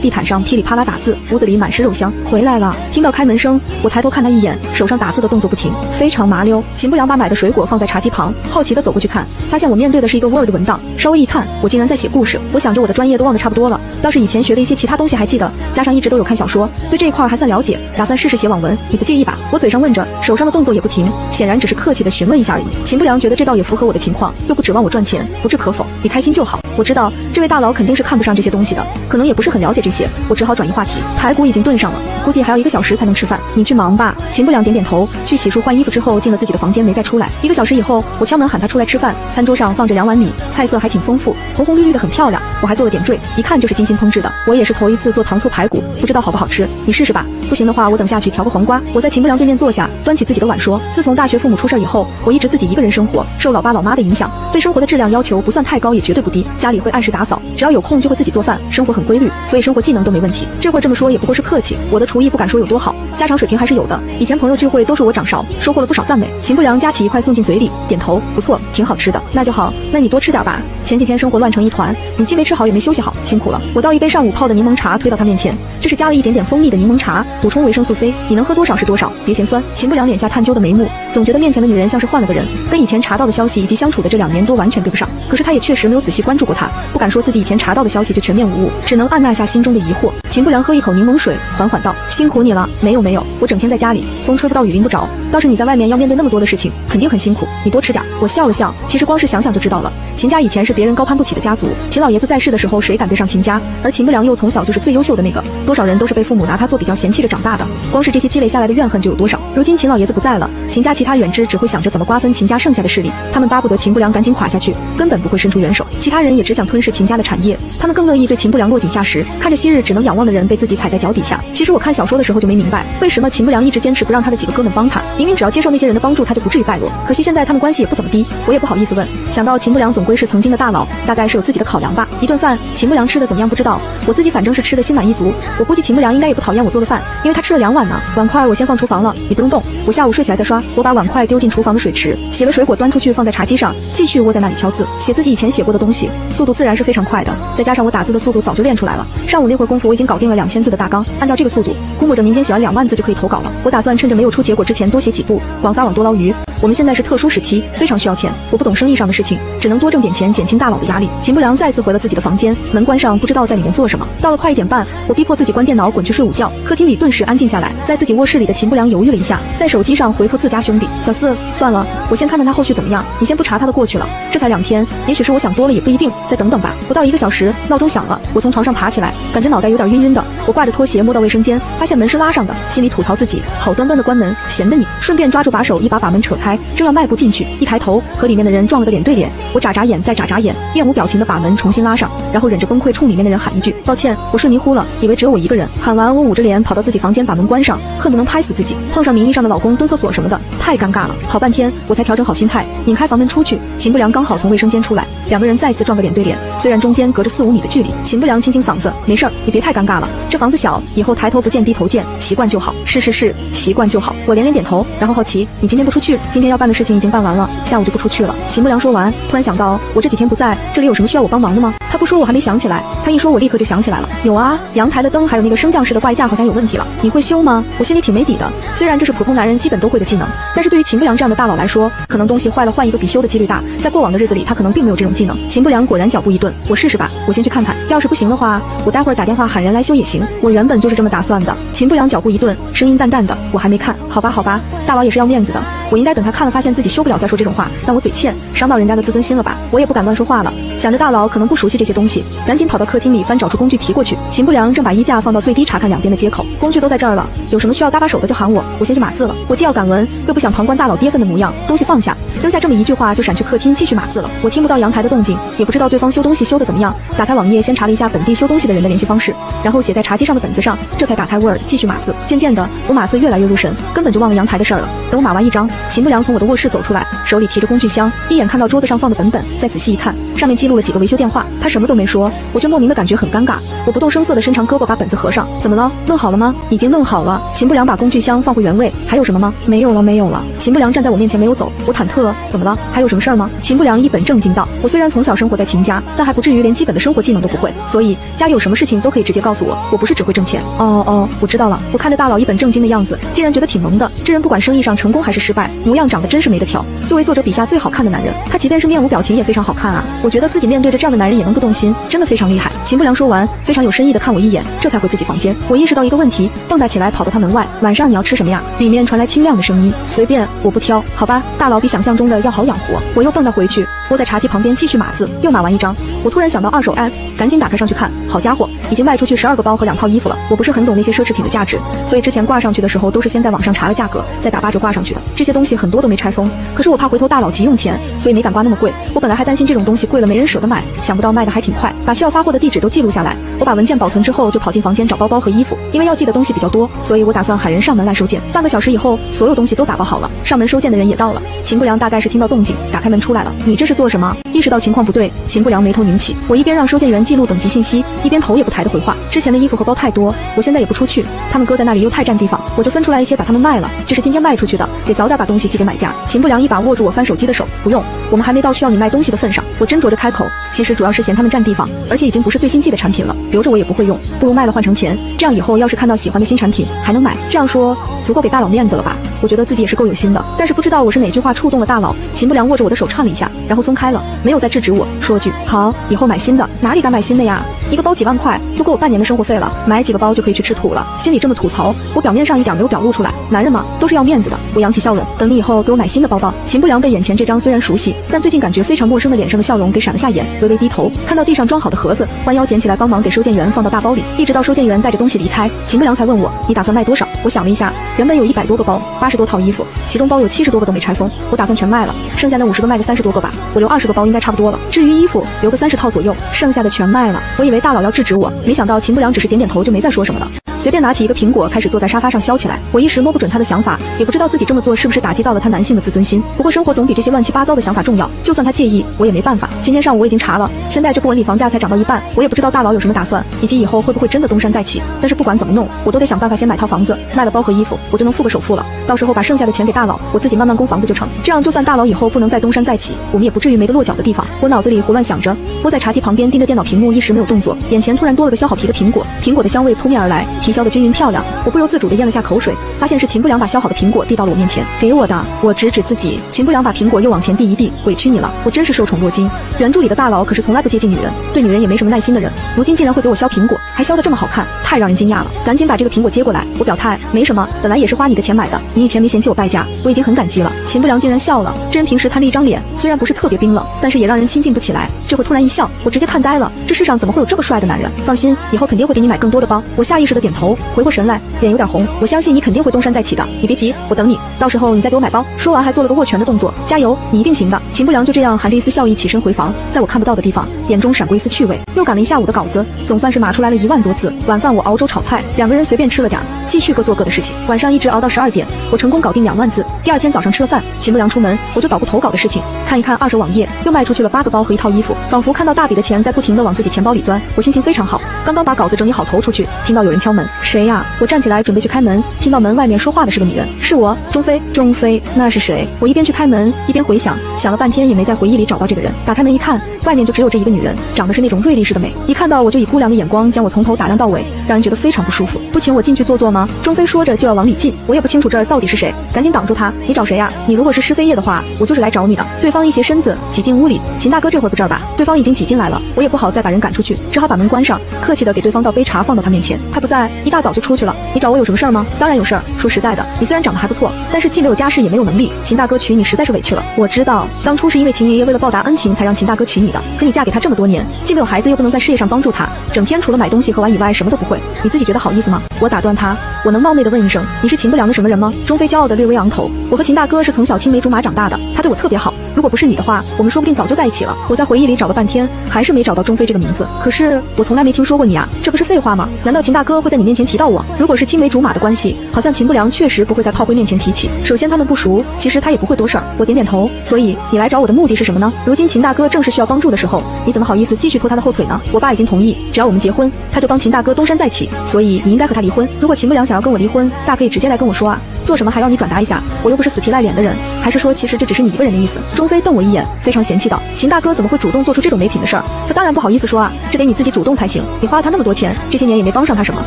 地毯上噼里啪啦打字，屋子里满是肉香。回来了。听到开门声，我抬头看他一眼，手上打字的动作不停，非常麻溜。秦不良把买的水果放在茶几旁，好奇的走过去看，发现我面对的是一个 Word 文档，稍微一看，我竟然在写故事。我想着我的专业都忘得差不多了，倒是以前学的一些其他东西还记得，加上一直都有看小说，对这一块还算了解，打算试试写网文，你不介意吧？我嘴上问着，手上的动作也不停，显然只是客气的询问一下而已。秦不良觉得这倒也符合我的情况，又不指望我赚钱，不置可否，你开心就好。我知道这位大佬肯定是看不上这些东西的，可能也不是很了解这些，我只好转移话题。排骨已经炖上了，估计还要1个小时才能吃饭，你去忙吧。秦不良点点头，去洗漱换衣服之后进了自己的房间，没再出来。1个小时以后，我敲门喊他出来吃饭，餐桌上放着2碗米，菜色还挺丰富，红红绿绿的很漂亮，我还做了点缀，一看就是精心烹制的。我也是头一次做糖醋排骨，不知道好不好吃，你试试吧。不行的话，我等下去调个黄瓜。我在秦不良对面坐下，端起自己的碗说，自从大学父母出事以后，我一直自己一个人生活，受老爸老妈的影响，对生活的质量要求不算太高，也绝对不低。家里会按时打扫，只要有空就会自己做饭，生活很规律，所以生活技能都没问题。这会这么说也不过是客气，我的厨艺不敢说有多好，家常水平还是有的。以前朋友聚会都说我掌勺，收获了不少赞美。秦不良夹起一块送进嘴里，点头，不错，挺好吃的。那就好，那你多吃点吧。前几天生活乱成一团，你既没吃好也没休息好，辛苦了。我倒一杯上午泡的柠檬茶推到他面前，这是加了一点点蜂蜜的柠檬茶，补充维生素 C， 你能喝多少是多少，别嫌酸。秦不良脸下探究的眉目，总觉得面前的女人像是换了个人，跟以前查到的消息以及相处的这2年都完全对不上。可是他也确实没有仔细关注过她，不敢说自己以前查到的消息就全面无误，只能按捺下心中的疑惑。秦不良喝一口柠檬水，缓缓道，辛苦你了。没有，我整天在家里，风吹不到雨淋不着，倒是你在外面要面对那么多的事情，肯定很辛苦，你多吃点。我笑了笑，其实光是想想就知道了，秦家以前是别人高攀不起的家族，秦老爷子在世的时候谁敢对上秦家，而秦不良又从小就是最优秀的那个，多少人都是被父母拿他做比较嫌弃着长大的，光是这些积累下来的怨恨就有多少。如今秦老爷子不在了，秦家其他远支只会想着怎么瓜分秦家剩下的势力，他们巴不得秦不良赶紧垮下去，根本不会伸出援手。其他人也只想吞噬秦家的产业，他们更乐意对秦不良落井下石，看着昔日只能仰望的人被自己踩在脚底下。其实我看小说的时候就没明白，为什么秦不良一直坚持不让他的几个哥们帮他，明明只要接受那些人的帮助，他就不至于败落。可惜现在他们关系也不怎么低，我也不好意思问。想到秦不良总归是曾经的大佬，大概是有自己的考量吧。一顿饭，秦不良吃的怎么样不知道，我自己反正是吃的心满意足。我估计秦不良应该也不讨厌我做的饭，因为他吃了2碗呢。碗筷我先放厨房了，你不用动，我下午睡起来再刷。我把碗筷丢进厨房的水池，洗了水果端出去放在茶几上，继续窝在那里敲字，写自己以前写过的东西，速度自然是非常快的。再加上我打字的速度早就练出来了，上午那会儿功夫我已经搞定了2000字的大纲，按照这个速度，估摸着明天写完2万字就可以投稿了。我打算趁着没有出结果之前多写几步，广撒网多捞鱼。我们现在是特殊时期，非常需要钱，我不懂生意上的事情，只能多挣点钱减轻大佬的压力。秦不良再次回了自己的房间，门关上，不知道在里面做什么。到了快1点半，我逼迫自己关电脑滚去睡午觉。客厅里顿时安静下来，在自己卧室里的秦不良犹豫了一下，在手机上回复自家兄弟小四，算了，我先看看他后续怎么样，你先不查他的过去了，这才2天，也许是我想多了也不一定，再等等吧。不到1个小时，闹钟响了，我从床上爬起来，感觉脑袋有点晕晕的，我挂着拖鞋摸到卫生间，发现门是拉上的，心里吐槽自己好端端的关门，闲的你。顺便抓住把手，一把把门扯开，正要迈步进去，一抬头和里面的人撞了个脸对脸，我眨眨眼再眨眨眼，面无表情的把门重新拉上，然后忍着崩溃冲里面的人喊一句抱歉，我睡迷糊了，以为只有我一个人。喊完，我捂着脸跑到自己房间把门关上，恨不能拍死自己，碰上名义上的老公蹲厕所什么的，太尴尬了。好半天我才调整好心态，拧开房门出去，秦不良刚好从卫生间出来，2个人再次撞个脸对脸，虽然中间隔着4、5米的距离。秦不良清清嗓子，没事儿，你别太尴尬了，这房子小，以后抬头不见低头见，习惯就好。是，习惯就好。我连连点头，然后好奇，你今天不出去？今天要办的事情已经办完了，下午就不出去了。秦不良说完，突然想到我这几天不在，这里有什么需要我帮忙的吗？他不说我还没想起来，他一说我立刻就想起来了，有啊，阳台的灯还有那个升降式的外架好像有问题了，你会修吗？我心里挺没底的，虽然这是普通男人基本都会的技能，但是对于秦不良这样的大佬来说，可能东西坏了换一个比修的几率大，在过往的日子里他可能并没有这种技能。秦不良果然脚步一顿，我试试吧，我先去看看，要是不行的话，我待会儿打电话喊人来修也行，我原本就是这么打算的。秦不良脚步一顿，声音淡淡的，我还没看，好吧，大佬也是要面子的，我应该等他看了发现自己修不了再说这种话，让我嘴欠，伤到人家的自尊心了吧，我也不敢乱说话了。想着大佬可能不熟悉这些东西，赶紧跑到客厅里翻找出工具提过去。秦不良正把衣架放到最低查看两边的接口，工具都在这儿了，有什么需要搭把手的就喊我，我先去码字了。我既要赶文，又不想旁观大佬跌份的模样，东西放下，扔下这么一句话就闪去客厅继续码字了。我听不到阳台的动静，也不知道对方修东西修得怎么样，打开网页先查了一下本地修东西的人的联系方式，然后写在茶几上的本子上，这才打开 Word 继续码字。渐渐的，我码字越来越入神，根本就忘了阳台的事儿了。等我码完一张，秦不良从我的卧室走出来，手里提着工具箱，一眼看到桌子上放的本本，再仔细一看，上面记录了几个维修电话，他什么都没说，我却莫名的感觉很尴尬。我不动声色的伸长胳膊把本子合上，怎么了？弄好了吗？已经弄好了。秦不良把工具箱放回原位，还有什么吗？没有了。秦不良站在我面前没有走，我忐忑，怎么了？还有什么事儿吗？秦不良一本正经道，我虽然从小生活在秦家，但还不至于连基本的生活技能都不会，所以家里有什么事情都可以直接告诉我，我不是只会挣钱。哦，我知道了。我看着大佬一本正经的样子，竟然觉得挺萌的，这人不管生意上成功还是失败，模样长得真是没得挑。作为作者笔下最好看的男人，他即便是面无表情也非常好看啊！我觉得自己面对着这样的男人也能不动心，真的非常厉害。秦不良说完，非常有深意的看我一眼，这才回自己房间。我意识到一个问题，蹦跶起来跑到他门外，晚上你要吃什么呀？里面传来清亮的声音，随便，我不挑。好吧，大佬比想象中的要好养活。我又蹦跶回去，窝在茶几旁边继续码字，又码完一张。我突然想到二手安，赶紧打开上去看，好家伙，已经卖出去12个包和2套衣服了。我不是很懂那些奢侈品的价值，所以之前挂上去的时候都是先在网上查了价格，再打8折挂上去的。这些东西很多都没拆封，可是我怕回头大佬急用钱，所以没敢挂那么贵。我本来还担心这种东西贵了没人舍得买，想不到卖的还挺快，把需要发货的地址都记录下来。我把文件保存之后就跑进房间找包包和衣服，因为要寄的东西比较多，所以我打算喊人上门来收件。半个小时以后，所有东西都打包好了，上门收件的人也到了。秦不良大概是听到动静，打开门出来了。你这是做什么？意识到情况不对，秦不良眉头拧起。我一边让收件员记录等级信息，一边头也不抬的回话。之前的衣服和包太多，我现在也不出去，他们搁在那里又太占地方，我就分出来一些把它们卖了，这是今天卖出去的，得早点把东西寄给买家。秦不良一把握住我翻手机的手，不用，我们还没到需要你卖东西的份上。我斟酌着开口，其实主要是嫌他们占地方，而且已经不是最新季的产品了，留着我也不会用，不如卖了换成钱，这样以后要是看到喜欢的新产品还能买。这样说足够给大佬面子了吧？我觉得自己也是够有心的，但是不知道我是哪句话触动了大佬。秦不良握着我的手颤了一下，然后松开了，没有再制止我，说句好，以后买新的。哪里敢买新的呀？一个包几万块，都够我半年的生活费了，买几个包就可以去吃土了。心里这么吐槽，我表面上一点没有表露出来，男人嘛都是要面子的。我扬起笑容，等你以后给我买新的包包。秦不良被眼前这张虽然熟悉，但最近感觉非常陌生的脸上的笑容给闪了下眼，微微低头，看到地上装好的盒子，弯腰捡起来帮忙给收件员放到大包里，一直到收件员带着东西离开，秦不良才问我，你打算卖多少？我想了一下，原本有100多个包，80多套衣服，其中包有70多个都没拆封，我打算全卖了，剩下那50个卖个30多个吧，我留20个包应该差不多了。至于衣服，留个30套左右，剩下的全卖了。我以为大佬要制止我，没想到秦不良只是点点头就没再说什么了。随便拿起一个苹果，开始坐在沙发上削起来。我一时摸不准他的想法，也不知道自己这么做是不是打击到了他男性的自尊心。不过生活总比这些乱七八糟的想法重要，就算他介意，我也没办法。今天上午我已经查了，现在这部文里房价才涨到1半，我也不知道大佬有什么打算，以及以后会不会真的东山再起。但是不管怎么弄，我都得想办法先买套房子，卖了包和衣服，我就能付个首付了。到时候把剩下的钱给大佬，我自己慢慢供房子就成。这样就算大佬以后不能再东山再起，我们也不至于没个落脚的地方。我脑子里胡乱想着，窝在茶几旁边盯着电脑屏幕，一时没有动作，眼前突然多了个削好皮的苹果，苹果的香味扑面而来，皮削得均匀漂亮，我不由自主地咽了下口水，发现是秦不良把削好的苹果递到了我面前，给我的。我指指自己，秦不良把苹果又往前递一递，委屈你了，我真是受宠若惊。原著里的大佬可是从来不接近女人，对女人也没什么耐心的人，如今竟然会给我削苹果，还削得这么好看，太让人惊讶了。赶紧把这个苹果接过来，我表态，没什么，本来也是花你的钱买的，你以前没嫌弃我败家，我已经很感激了。秦不良竟然笑了，这人平时摊着一张脸，虽然不是特别冰冷，但是也让人亲近不起来，这会突然一笑，我直接看呆了，这世上怎么会有这么帅的男人？放心，以后肯定会给你买更多的包。我下意识的点头，回过神来，脸有点红，我相信你肯定会东山再起的，你别急，我等你，到时候你再给我买包。说完还做了个握拳的动作，加油，你一定行的。秦不良就这样含着一丝笑意起身回房，在我看不到的地方，眼中闪过一丝趣味，又赶了一下午的稿子，总算是码出来了1万多字。晚饭我熬粥炒菜，两个人随便吃了点，继续各做各的事情。晚上一直熬到12点，我成功搞定2万字。第二天早上吃了饭，秦不良出门，我就捣鼓投稿的事情，看一看二手网页，又卖出去了8个包和1套衣服，仿佛看到大笔的钱在不停地往自己钱包里钻，我心情非常好。刚刚把稿子整理好投出去，听到有人敲门，谁呀？我站起来准备去开门，听到门外面说话的是个女人，是我，钟飞。钟飞，那是谁？我一边去开门，一边回想，想了半天也没在回忆里找到这个人。打开门一看，外面就只有这一个女人，长得是那种锐利式的美，一看到我就以估量的眼光将我从头打量到尾，让人觉得非常不舒服。不请我进去坐坐吗？钟飞说着就要往里进，我也不清楚这儿到底是谁，赶紧挡住他。你找谁呀？你如果是施飞叶的话，我就是来找你的。对方一斜身子挤进屋里，秦大哥这会儿不知道吧？对方已经挤进来了，我也不好再把人赶出去，只好把门关上，客气的给对方倒杯茶放到他面前。他不在，一大早就出去了。你找我有什么事儿吗？当然有事儿。说实在的，你虽然长得还不错，但是既没有家世也没有能力，秦大哥娶你实在是委屈了。我知道，当初是因为秦爷爷为了报答恩情才让秦大哥娶你的，可你嫁给他这么多年，既没有孩子又不能在事业上帮助他，整天除了买东西和玩以外什么都不会，你自己觉得好意思吗？我打断他，我能冒昧的问一声，你是秦不良的什么人吗？钟飞骄傲的略微昂头，我和秦大哥是从小青梅竹马长大的，他对我特别好，如果不是你的话，我们说不定早就在一起了。我在回忆里找了半天，还是没找到钟飞这个名字，可是我从来没听说过你啊，这不是废话吗？难道秦大哥会在你面前提到我？如果是青梅竹马的关系，好像秦不良确实不会在炮灰面前提起。首先他们不熟，其实他也不会多事儿。我点点头，所以你来找我的目的是什么呢？如今秦大哥正是需要帮助的时候，你怎么好意思继续拖他的后腿呢？我爸已经同意，只要我们结婚，他就帮秦大哥东山再起，所以你应该和他离婚。如果秦不良想要跟我离婚，大可以直接来跟我说啊，做什么还要你转达一下？我又不是死皮赖脸的人，还是说其实这只是你一个人的意思？钟飞瞪我一眼，非常嫌弃道，秦大哥怎么会主动做出这种没品的事儿？他当然不好意思说啊，这得你自己主动才行。你花了他那么多钱，这些年也没帮上他什么，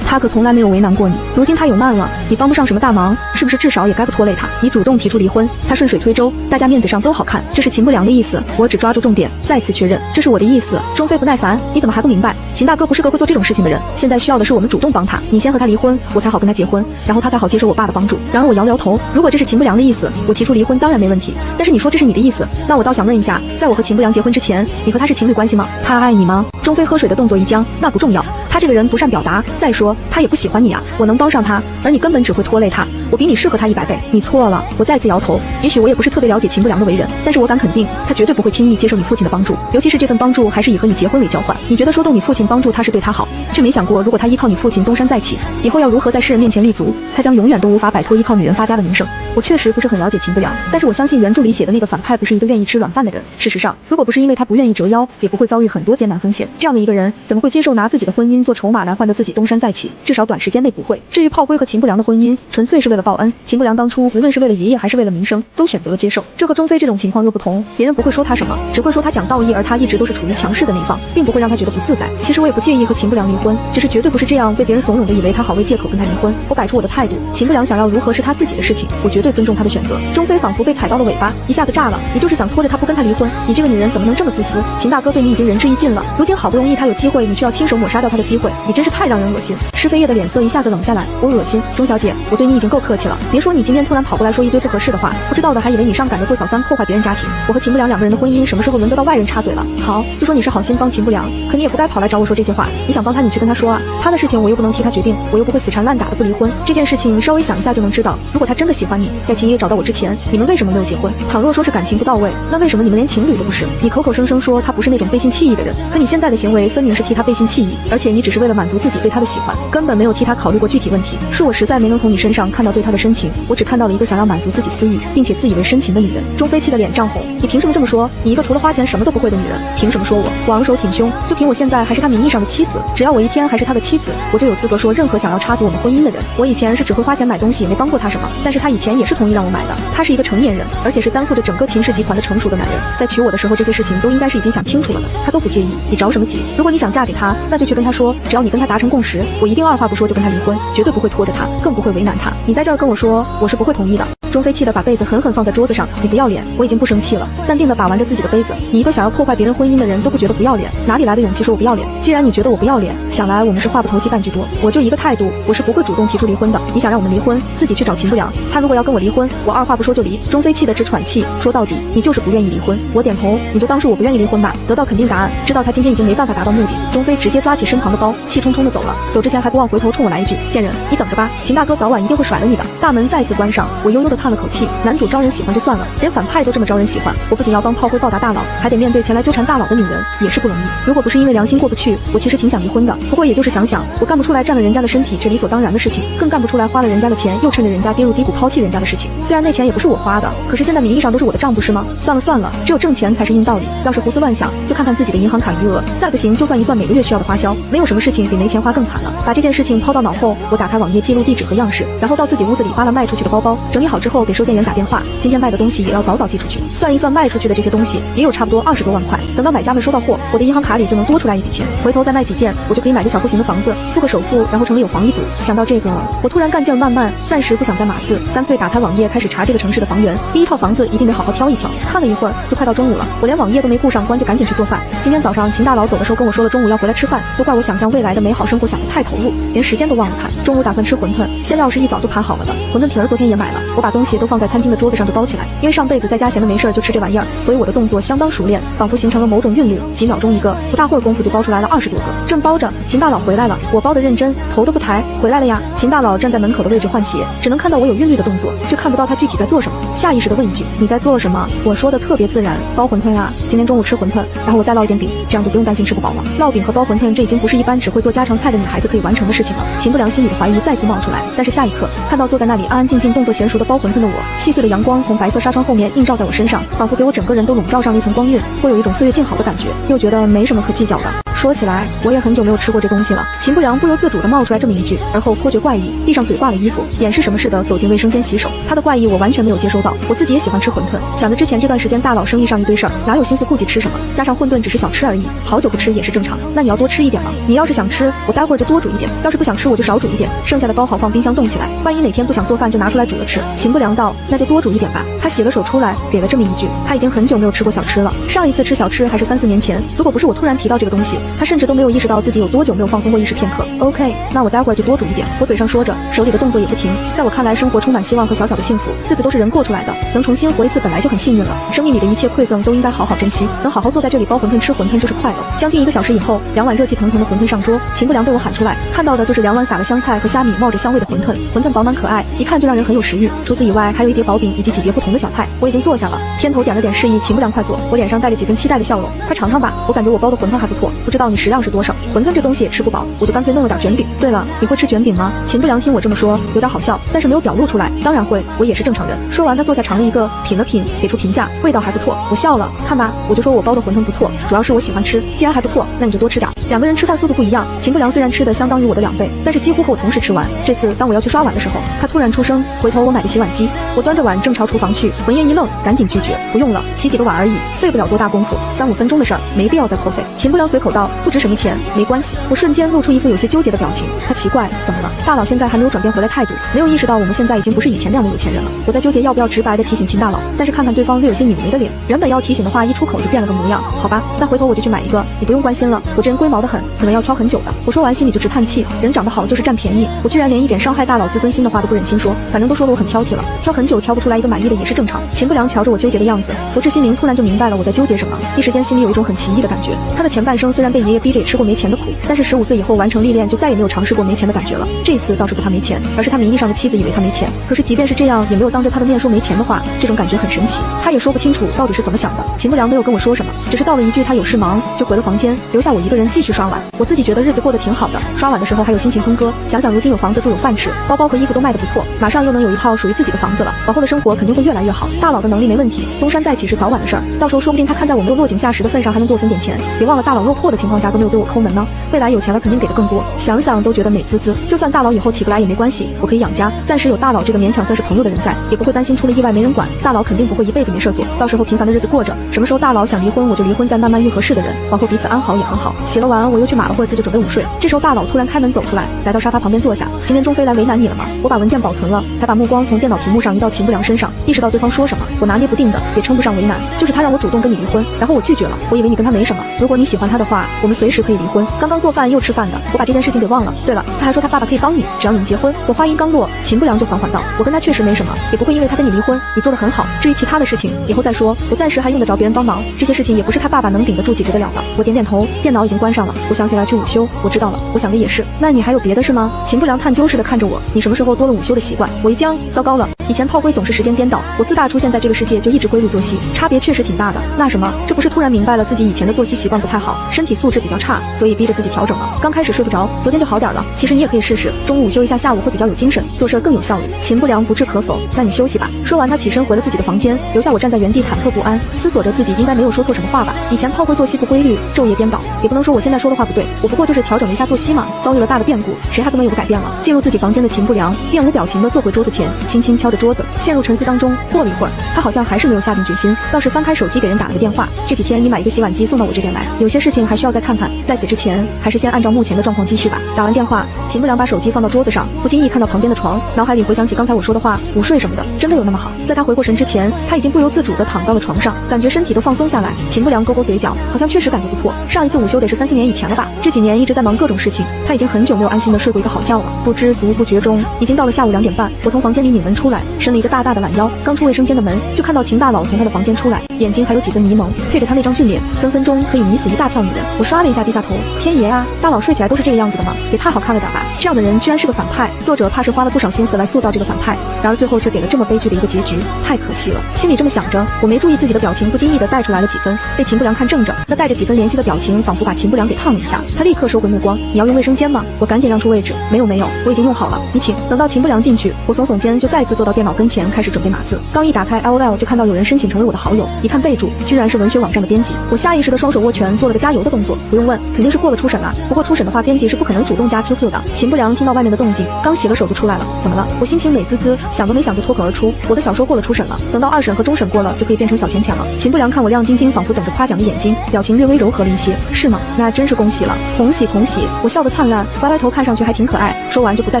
他可从来没有为难过你。如今他有难了，你帮不上什么大忙，是不是至少也该不拖累他？你主动提出离婚，他顺水推舟，大家面子上都好看，这是秦不良的意思。我只抓住重点，再次确认，这是我的意思。钟飞不耐烦，你怎么还不明白？秦大哥不是个会做这种事情的人，现在需要的是我们主动帮他，你先和他离婚，我才好跟他结婚，然后他才好接受我爸的帮助。然而我摇摇头，如果这是秦不良的意思，我提出离婚当然没问题，但是你说这是你的意思，那我倒想问一下，在我和秦不良结婚之前，你和他是情侣关系吗？他爱你吗？钟飞喝水的动作一僵，那不重要，他这个人不善表达，再说他也不喜欢你啊，我能帮上他，而你根本只会拖累他，我比你适合他100倍。你错了，我再次摇头。也许我也不是特别了解秦不良的为人，但是我敢肯定，他绝对不会轻易接受你父亲的帮助，尤其是这份帮助还是以和你结婚为交换。你觉得说动你父亲帮助他是对他好，却没想过如果他依靠你父亲东山再起，以后要如何在世人面前立足，他将永远都无法摆脱依靠女人发家的名声。我确实不是很了解秦不良，但是我相信原著里写的那个反派不是一个愿意吃软饭的人。事实上，如果不是因为他不愿意折腰，也不会遭遇很多艰难风险。这样的一个人，怎么会接受拿自己的婚姻做筹码来换得自己东山再起？至少短时间内不会。至于炮灰和秦不良的婚姻，纯粹是为了报恩。秦不良当初无论是为了爷爷还是为了名声，都选择了接受。这和钟飞这种情况又不同，别人不会说他什么，只会说他讲道义，而他一直都是处于强势的那一方，并不会让他觉得不自在。其实我也不介意和秦不良离婚，只是绝对不是这样被别人怂恿的，以为他好为借口跟他离婚。我摆出我的态度，秦不良想要如何是他自己的事情，我绝对尊重他的选择。钟飞仿佛被踩到了尾巴，一下子炸了，你就是想拖着他不跟他离婚？你这个女人怎么能这么自私？秦大哥对你已经仁至义尽了，如今好不容易他有机会，你却要亲手抹杀掉他的机会，你真是太让人恶心。施飞叶的脸色一下子冷下来，我恶心？钟小姐，我对你已经够客气了，别说你今天突然跑过来说一堆不合适的话，不知道的还以为你上赶着做小三破坏别人家庭。我和秦不良两个人的婚姻什么时候轮得到外人插嘴了？好，就说你是好心帮秦不良，可你也不该跑来找我说这些话。你想帮他，你去跟他说啊，他的事情我又不能替他决定，我又不会死缠烂打的不离婚。这件事情稍微想一下就能知道，如果他真的喜欢你，在秦爷找到我之前，你们为什么没有结婚？倘若说是感情不到位，那为什么你们连情侣都不是？你口口声声说他不是那种背信弃义的人，可你现在的行为分明是替他背信弃义，而且你只是为了满足自己对他的喜欢。根本没有替他考虑过具体问题。是我实在没能从你身上看到对他的深情，我只看到了一个想要满足自己私欲，并且自以为深情的女人。钟飞气得脸涨红，你凭什么这么说？你一个除了花钱什么都不会的女人，凭什么说我？我昂首挺胸，就凭我现在还是他名义上的妻子，只要我一天还是他的妻子，我就有资格说任何想要插足我们婚姻的人。我以前是只会花钱买东西，也没帮过他什么，但是他以前也是同意让我买的。他是一个成年人，而且是担负着整个秦氏集团的成熟的男人，在娶我的时候，这些事情都应该是已经想清楚了的，他都不介意，你着什么急？如果你想嫁给他，那就去跟他说，只要你跟他达成共识，我一定二话不说就跟他离婚，绝对不会拖着他，更不会为难他。你在这儿跟我说，我是不会同意的。钟飞气得把杯子狠狠放在桌子上，你不要脸！我已经不生气了，淡定地把玩着自己的杯子。你一个想要破坏别人婚姻的人都不觉得不要脸，哪里来的勇气说我不要脸？既然你觉得我不要脸，想来我们是话不投机半句多。我就一个态度，我是不会主动提出离婚的。你想让我们离婚，自己去找秦不良，他如果要跟我离婚，我二话不说就离。钟飞气得直喘气，说到底你就是不愿意离婚。我点头，你就当是我不愿意离婚吧。得到肯定答案，知道他今天已经没办法达到目的，钟飞直接抓起身旁的包，气冲冲地走了。走之前还不忘回头冲我来一句：贱人，你等着吧，秦大哥早晚一定会甩了你的。大门再次关上，我悠悠地叹了口气。男主招人喜欢就算了，连反派都这么招人喜欢，我不仅要帮炮灰报答大佬，还得面对前来纠缠大佬的女人，也是不容易。如果不是因为良心过不去，我其实挺想离婚的。不过也就是想想，我干不出来占了人家的身体却理所当然的事情，更干不出来花了人家的钱又趁着人家跌入低谷抛弃人家的事情。虽然那钱也不是我花的，可是现在名义上都是我的账不是吗？算了算了，只有挣钱才是硬道理。要是胡思乱想，就看看自己的银行卡余额，再不行就算一算每个月需要的花销，没有什么事情比没钱花更惨了。把这件事情抛到脑后，我打开网页记录地址和样式，然后到自己屋子里扒了卖出去的包包，整理好之后给收件员打电话，今天卖的东西也要早早寄出去。算一算卖出去的这些东西也有差不多20多万块，等到买家们收到货，我的银行卡里就能多出来一笔钱，回头再卖几件，我就可以买个小户型的房子，付个首付，然后成了有房一族。想到这个，我突然干劲慢慢，暂时不想再码字，干脆打开网页开始查这个城市的房源。第一套房子一定得好好挑一挑。看了一会儿，就快到中午了，我连网页都没顾上关，就赶紧去做饭。今天早上秦大佬走的时候跟我说了中午要回来吃饭，都怪我想象未来的美好生活想得太投入，连时间都忘了看。中午打算吃馄饨，馅料是一早就盘好了的，馄饨皮儿昨天也买了，我把东西都放在餐厅的桌子上就包起来，因为上辈子在家闲的没事就吃这玩意儿，所以我的动作相当熟练，仿佛形成了某种韵律，几秒钟一个，不大会儿功夫就包出来了20多个。正包着，秦大佬回来了，我包的认真，头都不抬，回来了呀。秦大佬站在门口的位置换鞋，只能看到我有韵律的动作，却看不到他具体在做什么。下意识的问一句：你在做什么？我说的特别自然，包馄饨啊，今天中午吃馄饨，然后我再烙一点饼，这样就不用担心吃不饱了。烙饼和包馄饨这已经不是一般只会做家常菜的女孩子可以完成的事情了。秦不良心里的怀疑再次冒出来，但是下一刻看到坐在那里安安静静动作娴熟的包馄饨的我，细碎的阳光从白色纱窗后面映照在我身上，仿佛给我整个人都笼罩上一层光晕，会有一种岁月静好的感觉，又觉得没什么可计较的。说起来，我也很久没有吃过这东西了。秦不良不由自主地冒出来这么一句，而后颇觉怪异，闭上嘴挂了衣服，掩饰什么似的走进卫生间洗手。他的怪异我完全没有接收到，我自己也喜欢吃馄饨，想着之前这段时间大佬生意上一堆事儿，哪有心思顾及吃什么，加上混沌只是小吃而已，好久不吃也是正常。那你要多吃一点嘛，你要是想吃，我待会儿就多煮一点，要是不想吃我就少煮一点，剩下的包好放冰箱冻起来，万一哪天不想做饭就拿出来煮了吃。秦不良道，那就多煮一点吧。他洗了手出来，给了这么一句。他已经很久没有吃过小吃了，上一次吃小吃还是3、4年前，如果不是我突然提到这个东西，他甚至都没有意识到自己有多久没有放松过意识片刻。OK， 那我待会儿就多煮一点。我嘴上说着，手里的动作也不停。在我看来，生活充满希望和小小的幸福，日子都是人过出来的，能重新活一次本来就很幸运了。生命里的一切馈赠都应该好好珍惜，能好好坐在这里包馄饨吃馄饨就是快乐。将近1个小时以后，2碗热气腾腾的馄饨上桌，秦不良被我喊出来，看到的就是2碗撒了香菜和虾米冒着香味的馄饨，馄饨饱满可爱，一看就让人很有食欲。除此以外，还有一碟薄饼以及几碟不同的小菜。我已经坐下了，偏头点了点示意秦不良快坐，我脸上带着几分期待的笑容，快尝尝吧，我感觉我包的馄饨还不错，不知道你食量是多少。馄饨这东西也吃不饱，我就干脆弄了点卷饼。对了，你会吃卷饼吗？秦不良听我这么说，有点好笑，但是没有表露出来。当然会，我也是正常人。说完，他坐下尝了一个，品了品，给出评价，味道还不错。我笑了，看吧，我就说我包的馄饨不错，主要是我喜欢吃，既然还不错，那你就多吃点。2个人吃饭速度不一样，秦不良虽然吃的相当于我的2倍，但是几乎和我同时吃完。这次当我要去刷碗的时候，他突然出声，回头我买的洗碗机。我端着碗正朝厨房去，闻言一愣，赶紧拒绝，不用了，洗几个碗而已，费不了多大功夫，3、5分钟的事儿，没必要再破费。秦不良随口道，不值什么钱，没关系。我瞬间露出一副有些纠结的表情。他奇怪，怎么了？大佬现在还没有转变回来态度，没有意识到我们现在已经不是以前那样的有钱人了。我在纠结要不要直白的提醒秦大佬，但是看看对方略有些拧眉的脸，原本要提醒的话一出口就变了个模样。好吧，那回头我就去买一个，你不用关心了，我这人龟毛的很，可能要挑很久的。我说完心里就直叹气，人长得好就是占便宜，我居然连一点伤害大佬自尊心的话都不忍心说，反正都说了我很挑剔了，挑很久挑不出来一个满意的也是正常。秦不良瞧着我纠结的样子，福至心灵突然就明白了我在纠结什么，一时间心里有一种很奇异的感觉。他的前半生虽然被被爷爷逼着也吃过没钱的苦，但是15岁以后完成历练，就再也没有尝试过没钱的感觉了。这一次倒是不他没钱，而是他名义上的妻子以为他没钱。可是即便是这样，也没有当着他的面说没钱的话，这种感觉很神奇。他也说不清楚到底是怎么想的。秦不良没有跟我说什么，只是道了一句他有事忙，就回了房间，留下我一个人继续刷碗。我自己觉得日子过得挺好的，刷碗的时候还有心情哼歌，想想如今有房子住有饭吃，包包和衣服都卖得不错，马上又能有一套属于自己的房子了，往后的生活肯定会越来越好。大佬的能力没问题，东山再起是早晚的事儿，到时候说不定他看在我没有落井下石的份上，还能多分点钱。别忘了大佬落魄的情况下都没有对我抠门呢，未来有钱了肯定给的更多，想想都觉得美滋滋。就算大佬以后起不来也没关系，我可以养家，暂时有大佬这个勉强算是朋友的人在，也不会担心出了意外没人管。大佬肯定不会一辈子没事做，到时候平凡的日子过着，什么时候大佬想离婚我就离婚，再慢慢愈合适的人，往后彼此安好也很好。洗了完我又去码了会儿字，就准备午睡。这时候大佬突然开门走出来，来到沙发旁边坐下。今天钟飞来为难你了吗？我把文件保存了，才把目光从电脑屏幕上移到秦不良身上，意识到对方说什么，我拿捏不定的，也称不上为难，就是他让我主动跟你离婚，然后我拒绝了。我以为你跟他没什么，如果你喜欢他的话，我们随时可以离婚。刚刚做饭又吃饭的，我把这件事情给忘了。对了，他还说他爸爸可以帮你，只要你们结婚。我话音刚落，秦不良就缓缓道，我跟他确实没什么，也不会因为他跟你离婚，你做得很好，至于其他的事情以后再说，我暂时还用得着别人帮忙，这些事情也不是他爸爸能顶得住解决得了的。我点点头，电脑已经关上了，我想起来去午休。我知道了，我想的也是。那你还有别的事吗？秦不良探究似的看着我，你什么时候多了午休的习惯？我一僵，糟糕了，以前炮灰总是时间颠倒，我自大出现在这个世界就一直规律作息，差别确实挺大的。那什么，这不是突然明白了自己以前的作息习惯不太好，身体素质比较差，所以逼着自己调整了。刚开始睡不着，昨天就好点了。其实你也可以试试，中午午休一下，下午会比较有精神，做事更有效率。秦不良不置可否，那你休息吧。说完他起身回了自己的房间，留下我站在原地忐忑不安，思索着自己应该没有说错什么话吧。以前炮灰作息不规律，昼夜颠倒，也不能说我现在说的话不对，我不过就是调整了一下作息嘛。遭遇了大的变故，谁还不能有个改变了？进入自己房间的秦不良面无表情地坐回桌子前，轻轻敲着桌子，陷入沉思当中。过了一会儿，他好像还是没有下定决心，倒是翻开手机给人打了个电话。这几天你买一个洗碗机送到我这边来，有些事情还需要再看看，在此之前还是先按照目前的状况继续吧。打完电话，秦不良把手机放到桌子上，不经意看到旁边的床，脑海里回想起刚才我说的话，午睡什么的，真的有那么好？在他回过神之前，他已经不由自主地躺到了床上，感觉身体都放松下来。秦不良勾勾嘴角，好像确实感觉不错。上一次午休得是3、4年以前了吧？这几年一直在忙各种事情，他已经很久没有安心地睡过一个好觉了。不知足不觉中，已经到了下午2点半，我从房间里拧门出来，伸了一个大大的懒腰，刚出卫生间的门，就看到秦大佬从他的房间出来，眼睛还有几分迷蒙，配着他那张俊脸，分分钟可以迷死一大票女人。我刷了一下低下头，天爷啊，大佬睡起来都是这个样子的吗？也太好看了点吧！这样的人居然是个反派，作者怕是花了不少心思来塑造这个反派，然而最后却给了这么悲剧的一个结局，太可惜了。心里这么想着，我没注意自己的表情，不经意地带出来了几分，被秦不良看正着，那带着几分怜惜的表情，仿佛把秦不良给烫了一下。他立刻收回目光，你要用卫生间吗？我赶紧让出位置，没有，我已经用好了，你请。等到秦不良进去，我耸耸肩，就再次坐到电脑跟前，开始准备码字。刚一打开 LOL 就看到有人申请成为我的好友，一看备注，居然是文学网站的编辑。我下意识的双手握拳，做了个加油的动作。不用问，肯定是过了初审了。不过初审的话，编辑是不可能主动加 QQ 的。秦不良听到外面的动静，刚洗了手就出来了。怎么了？我心情美滋滋，想都没想就脱口而出，我的小说过了初审了，等到2审和终审过了，就可以变成小钱钱了。秦不良看我亮晶晶，仿佛等着夸奖的眼睛，表情略微柔和了一些。是吗？那真是恭喜了，同喜同喜！我笑得灿烂，歪歪头，看上去还挺可爱。说完就不再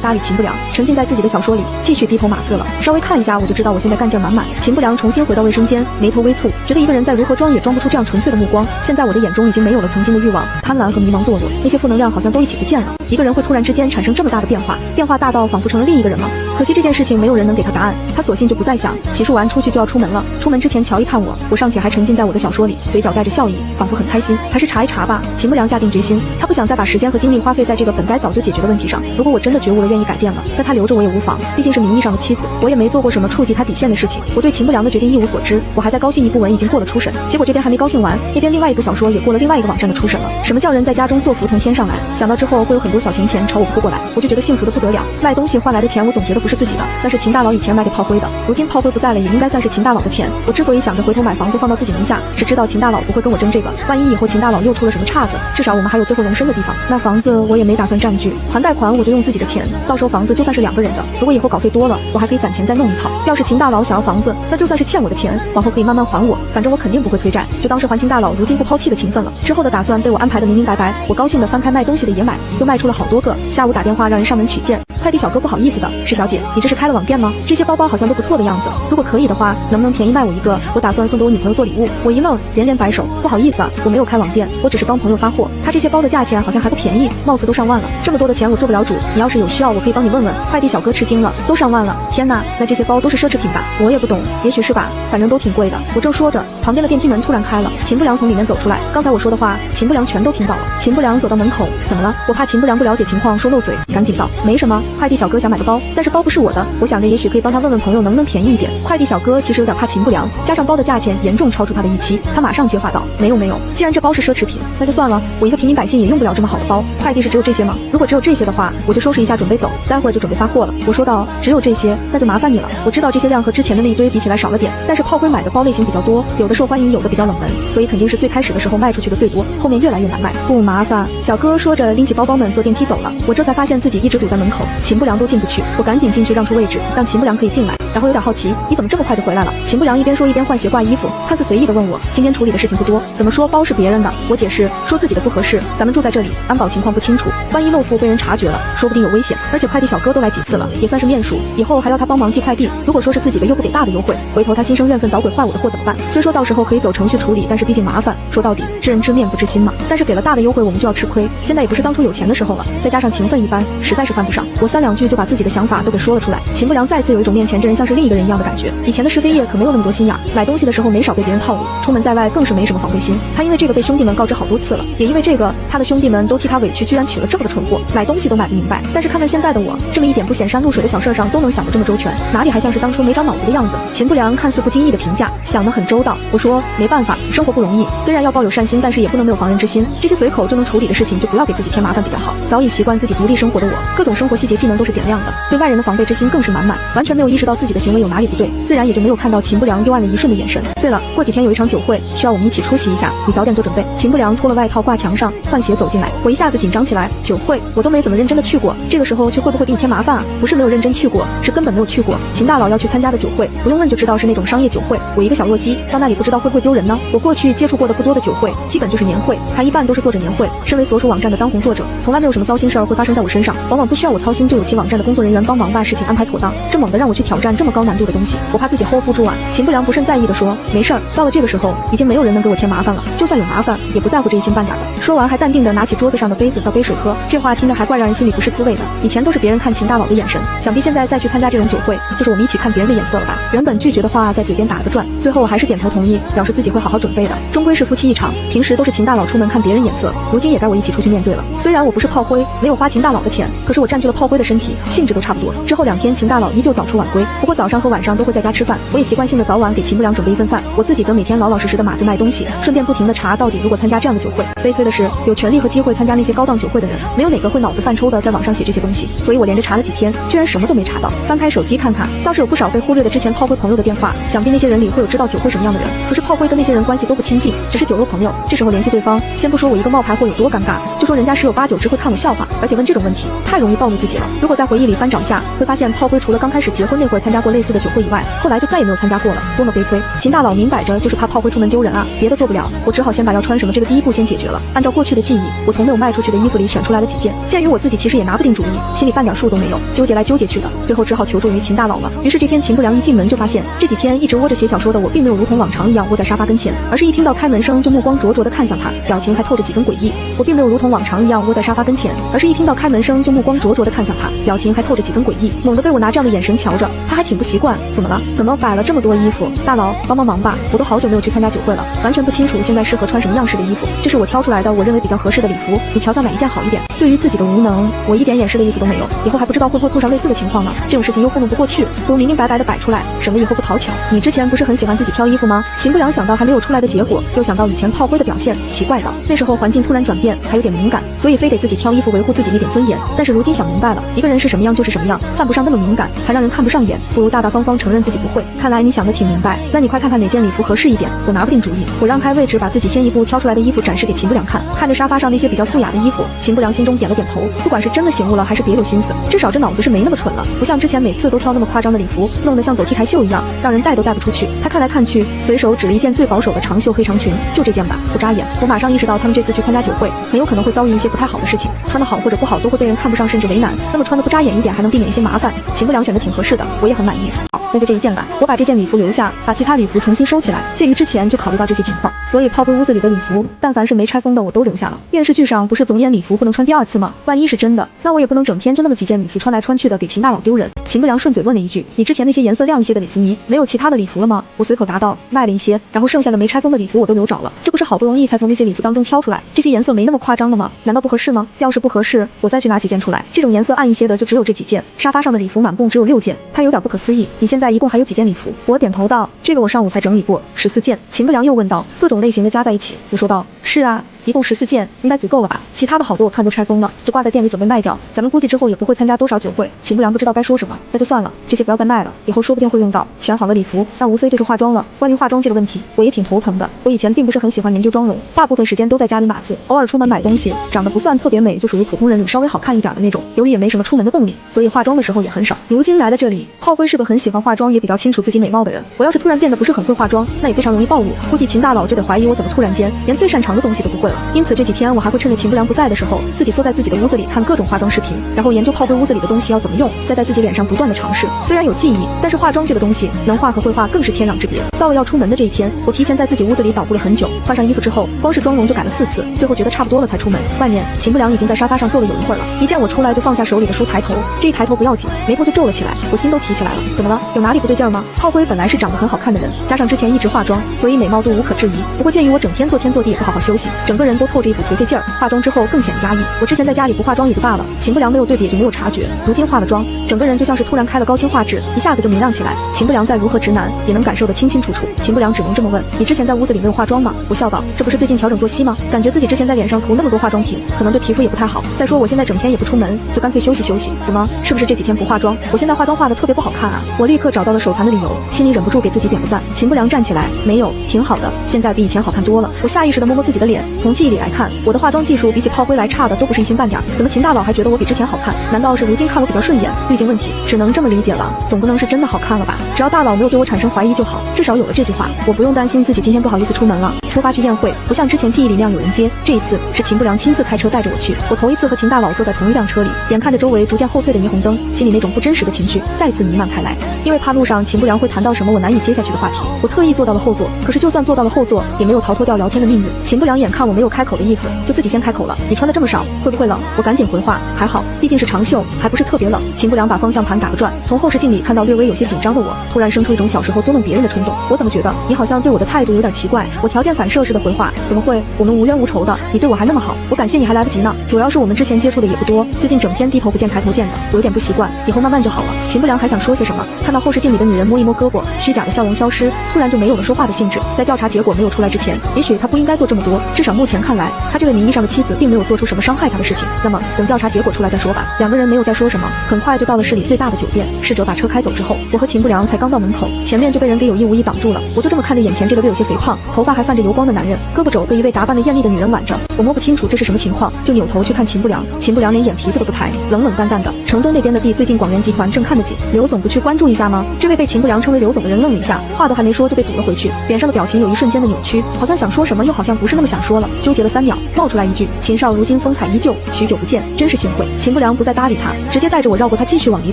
搭理秦不良，沉浸在自己的小说里，继续低头码字了。稍微看一下我就知道我现在干劲满满。秦不良重新回到卫生间，眉头微蹙，觉得一个人再如何装也装不出这样纯粹的目光。现在我的眼中已经没有了曾经的欲望、贪婪和迷茫堕落，那些负能量好像都一起不见了。一个人会突然之间产生这么大的变化，变化大到仿佛成了另一个人吗？可惜这件事情没有人能给他答案，他索性就不再想。洗漱完出去就要出门了，出门之前乔一看我尚且还沉浸在我的小说里，嘴角带着笑意，仿佛很开心。还是查一查吧。秦不良下定决心，他不想再把时间和精力花费在这个本该早就解决的问题上。如果我真的觉悟了愿意改变了，那他留着我也无妨，毕竟是名义上的妻子，我也没做过什么触及他底线的事情。我对秦不良的决定一无所知，我还在高兴一部文已经过了初审，结果这边还没高兴完，那边另外一部小说也过了另外一个网站的初审了。什么叫人在家中做福从天上来？想到之后会有很多小钱钱朝我扑过来，我就觉得幸福的不得了。卖东西换来的钱我总觉得不是自己的，那是秦大佬以前卖给炮灰的，如今炮灰不在了，也应该算是秦大佬的钱。我之所以想着回头买房子放到自己名下，是知道秦大佬不会跟我争这个，万一以后秦大佬又出了什么岔子，至少我们还有最后容身的地方。那房子我也没打算占据，还贷款我就用自己的钱，到时候房子就算是2个人的，如果以后稿费多了，我还可以攒钱再弄一套。要是秦大佬想要房子，那就算是欠我的钱，往后可以慢慢还我，反正我肯定不会催债，就当是还秦大佬如今不抛弃的情分了。之后的打算被我安排的明明白白，我高兴的翻开卖东西的也买，又卖出了好多个。下午打电话让人上门取件，快递小哥不好意思的，是小姐，你这是开了网店吗？这些包包好像都不错的样子，如果可以的话，能不能便宜卖我一个？我打算送给我女朋友做礼物。我一愣，连连摆手，不好意思啊，我没有开网店，我只是帮朋友发货。他这些包的价钱好像还不便宜，貌似都上万了，这么多的钱我做不了主，你要是有需要，我可以帮你问问。快递小哥吃惊了，都上万了，天哪，那这些包都是奢侈品吧？我也不懂，也许是吧，反正都挺贵的。我正说着，旁边的电梯门突然开了，秦不良从里面走出来。刚才我说的话，秦不良全都听到了。秦不良走到门口，怎么了？我怕秦不良不了解情况说漏嘴，赶紧道，没什么，快递小哥想买个包，但是包不是我的，我想着也许可以帮他问问朋友能不能便宜一点。快递小哥其实有点怕秦不良，加上包的价钱严重超出他的预期，他马上接话道，没有，既然这包是奢侈品，那就算了，我一个平民百姓也用不了这么好的包。快递是只有这些吗？如果只有这些的话，我就收拾一下准备走，待会儿就准备发货了。我说道，只有这些，那就麻烦你了。我知道这些量和之前的那一堆比起来少了点，但是炮灰买的包类型比较多，有的受欢迎，有的比较冷门，所以肯定是最开始的时候卖出去的最多，后面越来越难卖。不麻烦。小哥说着拎起包包们坐电梯走了，我这才发现自己一直堵在门口，秦不良都进不去，我赶紧进去让出位置，让秦不良可以进来。然后有点好奇，你怎么这么快就回来了？秦不良一边说一边换鞋挂衣服，看似随意的问我，今天处理的事情不多，怎么说包是别人的？我解释说自己的不合适，咱们住在这里，安保情况不清楚，万一漏付被人察觉了，说不定有危险。而且快递小哥都来几次了，也算是面熟，以后还要他帮忙寄快递，如果说是自己的又不给大的优惠，回头他心生怨愤捣鬼坏我的货怎么办？虽说到时候可以走程序处理，但是毕竟麻烦，说到底知人知面不知心嘛。但是给了大的优惠我们就要吃亏，现在也不是当初有钱的时候了，再加上情分一般，实在是犯不上。我三两句就把自己的想法都给说了出来。秦不良再次有一种面前这人像是另一个人一样的感觉，以前的是非业可没有那么多心眼，买东西的时候没少被别人套路，出门在外更是没什么防备心。他因为这个被兄弟们告知好多次了，也因为这个他的兄弟们都替他委屈，居然娶了这么个蠢货，买东西都买不明白。但是看看现在的我，这么一点不显山露水的小事上都能想得这么周全，哪里还像是当初没长脑子的样子？秦不良看似不经意的评价，想得很周到。我说没办法，生活不容易，虽然要抱有善心，但是也不能没有防人之心，这些随口就能处理的事情就不要给自己添麻烦比较好。早已习惯自己独立生活的我，各种生活细节技能都是点亮的，对外人的防备之心更是满满，完全没有意识到自己的行为有哪里不对，自然也就没有看到秦不良幽暗了一瞬的眼神。对了，过几天有一场酒会，需要我们一起出席一下，你早点做准备。秦不良脱了外套挂墙上，换鞋走进来，我一下子紧张起来。酒会我都没怎么认真的去过，这个时候去会不会给你添麻烦啊？不是没有认真去过，是根本没有去过。秦大佬要去参加的酒会，不用问就知道是那种商业酒会，我一个小弱鸡到那里不知道会不会丢人呢？我过去接触过的不多的酒会，基本就是年会，还一半都是作者年会。身为所属网站的当红作者，从来没有什么糟心事儿会发生在我身上，往往不需要我操心，就有其网站的工作人员帮忙把事情安排妥当。这猛的让我去挑战这么高难度的东西，我怕自己 hold 不住啊。秦不良不甚在意的说，没事儿，到了这个时候，已经没有人能给我添麻烦了，就算有麻烦，也不在乎这一星半点的。说完还淡定的拿起桌子上的杯子倒杯水喝，这话听着还怪让人心里不是滋味的。以前都是别人看秦大佬的眼神，想必现在再去参加这种酒会，就是我们一起看别人的眼色了吧？原本拒绝的话在嘴边打了个转，最后还是点头同意，表示自己会好好准备的。终归是夫妻一场，平时都是秦大佬出门看别人眼色，如今也该我一起出去面对了。虽然我不是炮灰，没有花秦大佬的钱，可是我占据了炮灰的身体，性质都差不多。之后2天秦大佬依旧早出晚归，不过早上和晚上都会在家吃饭，我也习惯性的早晚给秦不良准备一份饭，我自己则每天老老实实的码字卖东西，顺便不停的查到底如果参加这样的酒会。悲催的是，有权利和机会参加那些高档酒会的人，没有哪个会脑子犯抽的在网上写这些东西，所以我连着查了几天，居然什么都没查到。翻开手机看看，倒是有不少被忽略的之前炮灰朋友的电话，想必那些人里会有知道酒会什么样的人，可是炮灰跟那些人关系都不亲近，只是酒肉朋友。这时候联系对方，先不说我一个冒牌货有多尴尬，就说人家十有八九只会看我笑话，而且问这种问题太容易暴露自己了。如果在回忆里翻找下，会发现炮灰除了刚开始结婚那会儿参加过类似的酒会以外，后来就再也没有参加过了，多么悲催！秦大佬明摆着就是怕炮灰出门丢人啊，别的做不了，我只好先把要穿什么这个第一步先解决了。按照过去的记忆，我从没有卖出去的衣服里选出来了几件，鉴于我自己其实也拿不定主意，心里半点数都没有，纠结来纠结去的，最后只好求助于秦大佬了。于是这天秦不良一进门就发现，这几天一直窝着写小说的我并没有如同往常一样窝在沙发跟前，而是一听到开门声就目光灼灼地看向他，表情还透着几分诡异。我并没有如同往常一样窝在沙发跟前，而是一听到开门声就目光灼灼地看向他，表情还透着几分诡异。猛地被我拿这样的眼神瞧着，他还挺不习惯。怎么了？怎么摆了这么多衣服？大佬帮帮忙吧，我都好久没有去参加酒会了，完全不清楚现在适合穿什么样式的衣服，这是我挑出来的我认为比较合适的礼服，你瞧瞧哪一件好一点。对于自己的无能，我一点掩饰的意思都没有，以后还不知道会不会碰上类似的情况呢，这种事情又糊弄不过去，不如明明白白的摆出来，省得以后不讨巧。你之前不是很喜欢自己挑衣服吗？秦不良想到还没有出来的结果，又想到以前炮灰的表现，奇怪道，那时候环境突然转变，还有点敏感，所以非得自己挑衣服维护自己那点尊严。但是如今想明白了，一个人是什么样就是什么样，犯不上那么敏感，还让人看不上眼，不如大大方方承认自己不会。看来你想得挺明白，那你快看看哪件礼服合适一点，我拿不定主意。我让开位置，把自己先一步挑出来的衣服展示给秦不良看，看着沙发上那些比较素雅的衣服，秦不良心中点了点头，不管是真的醒悟了还是别有心思，至少这脑子是没那么蠢了，不像之前每次都挑那么夸张的礼服，弄得像走 T 台秀一样，让人带都带不出去。他看来看去，随手指了一件最保守的长袖黑长裙，就这件吧，不扎眼。我马上意识到他们这次去参加酒会，很有可能会遭遇一些不太好的事情，穿得好或者不好都会被人看不上甚至为难，那么穿得不扎眼一点还能避免一些麻烦。秦不良选的挺合适的，我也很满意。好，那就这一件吧，我把这件礼服留下，把其他礼服重新收起来，鉴于之前就考虑到这些情况。所以炮灰屋子里的礼服，但凡是没拆封的我都留下了。电视剧上不是总演礼服不能穿第二次吗？万一是真的，那我也不能整天就那么几件礼服穿来穿去的，给秦大佬丢人。秦不良顺嘴问了一句：“你之前那些颜色亮一些的礼服，你没有其他的礼服了吗？”我随口答道：“卖了一些，然后剩下的没拆封的礼服我都留着了。这不是好不容易才从那些礼服当中挑出来，这些颜色没那么夸张的吗？难道不合适吗？要是不合适，我再去拿几件出来。这种颜色暗一些的就只有这几件。沙发上的礼服满共只有6件。”他有点不可思议：“你现在一共还有几件礼服？”我点头道：“这个我上午才整理过，14件。”秦不良又问道：“各种类型的加在一起？”我说道：“是啊。”一共14件，应该足够了吧？其他的好多我看都拆封了，就挂在店里准备卖掉。咱们估计之后也不会参加多少酒会。秦不良不知道该说什么，那就算了，这些不要再卖了，以后说不定会用到。选好了礼服，那无非就是化妆了。关于化妆这个问题，我也挺头疼的。我以前并不是很喜欢研究妆容，大部分时间都在家里码字，偶尔出门买东西，长得不算特别美，就属于普通人里稍微好看一点的那种。由于也没什么出门的动力，所以化妆的时候也很少。如今来了这里，炮灰是个很喜欢化妆，也比较清楚自己美貌的人。我要是突然变得不是很会化妆，那也非常容易暴露。估计秦大佬就得怀疑我怎么突然间连最擅长的东西都不会了。因此这几天我还会趁着秦不良不在的时候，自己缩在自己的屋子里看各种化妆视频，然后研究炮灰屋子里的东西要怎么用，再在自己脸上不断的尝试。虽然有记忆，但是化妆这个东西，能画和会画更是天壤之别。到了要出门的这一天，我提前在自己屋子里捣鼓了很久，换上衣服之后，光是妆容就改了4次，最后觉得差不多了才出门。外面秦不良已经在沙发上坐了有一会儿了，一见我出来就放下手里的书抬头，这一抬头不要紧，眉头就皱了起来，我心都提起来了。怎么了？有哪里不对劲儿吗？炮灰本来是长得很好看的人，加上之前一直化妆，所以美貌度无可置疑。不过鉴于我整天坐天坐地也不好好休息，整个人都透着一股颓废劲儿，化妆之后更显得压抑。我之前在家里不化妆也就罢了，秦不良没有对比也就没有察觉，如今化了妆，整个人就像是突然开了高清画质，一下子就明亮起来。秦不良再如何直男，也能感受得清清楚楚。秦不良只能这么问：“你之前在屋子里没有化妆吗？”我笑道：“这不是最近调整作息吗？感觉自己之前在脸上涂那么多化妆品，可能对皮肤也不太好。再说我现在整天也不出门，就干脆休息休息。怎么？是不是这几天不化妆？我现在化妆化得特别不好看啊！”我立刻找到了手残的理由，心里忍不住给自己点个赞。秦不良站起来：“没有，挺好的，现在比以前好看多了。”我下意识地摸摸自己的脸，从记忆里来看，我的化妆技术比起炮灰来差的都不是一星半点。怎么秦大佬还觉得我比之前好看？难道是如今看我比较顺眼，滤镜问题？只能这么理解了，总不能是真的好看了吧？只要大佬没有对我产生怀疑就好，至少有了这句话，我不用担心自己今天不好意思出门了。出发去宴会，不像之前记忆里那样有人接，这一次是秦不良亲自开车带着我去。我头一次和秦大佬坐在同一辆车里，眼看着周围逐渐后退的霓虹灯，心里那种不真实的情绪再次弥漫开来。因为怕路上秦不良会谈到什么我难以接下去的话题，我特意坐到了后座。可是就算坐到了后座，也没有逃脱掉聊天的命运。秦不良眼看我没有开口的意思，就自己先开口了：“你穿的这么少，会不会冷？”我赶紧回话：“还好，毕竟是长袖，还不是特别冷。”秦不良把方向盘打个转，从后视镜里看到略微有些紧张的我，突然生出一种小时候捉弄别人的冲动。我怎么觉得你好像对我的态度有点奇怪？我条件反射似的回话：“怎么会？我们无冤无仇的，你对我还那么好，我感谢你还来不及呢。主要是我们之前接触的也不多，最近整天低头不见抬头见的，我有点不习惯，以后慢慢就好了。”秦不良还想说些什么，看到后视镜里的女人摸一摸胳膊，虚假的笑容消失，突然就没有了说话的兴致。在调查结果没有出来之前，也许他不应该做这么多，至少目前看来，他这位名义上的妻子并没有做出什么伤害他的事情。那么等调查结果出来再说吧。两个人没有再说什么，很快就到了市里最大的酒店。侍者把车开走之后，我和秦不良才刚到门口，前面就被人给有意无意挡住了。我就这么看着眼前这个略有些肥胖，头发还泛着油光的男人，胳膊肘被一位打扮的艳丽的女人挽着，我摸不清楚这是什么情况，就扭头去看秦不良。秦不良连眼皮子都不抬，冷冷淡淡的。城东那边的地最近广元集团正看得紧，刘总不去关注一下吗？这位被秦不良称为刘总的人愣了一下，话都还没说就被堵了回去，脸上的表情有一瞬间的扭曲，好像想说什么又好像不是那么想说了，纠结了3秒，冒出来一句：“秦少如今风采依旧，许久不见，真是幸会。”秦不良不再搭理他，直接带着我绕过他继续往里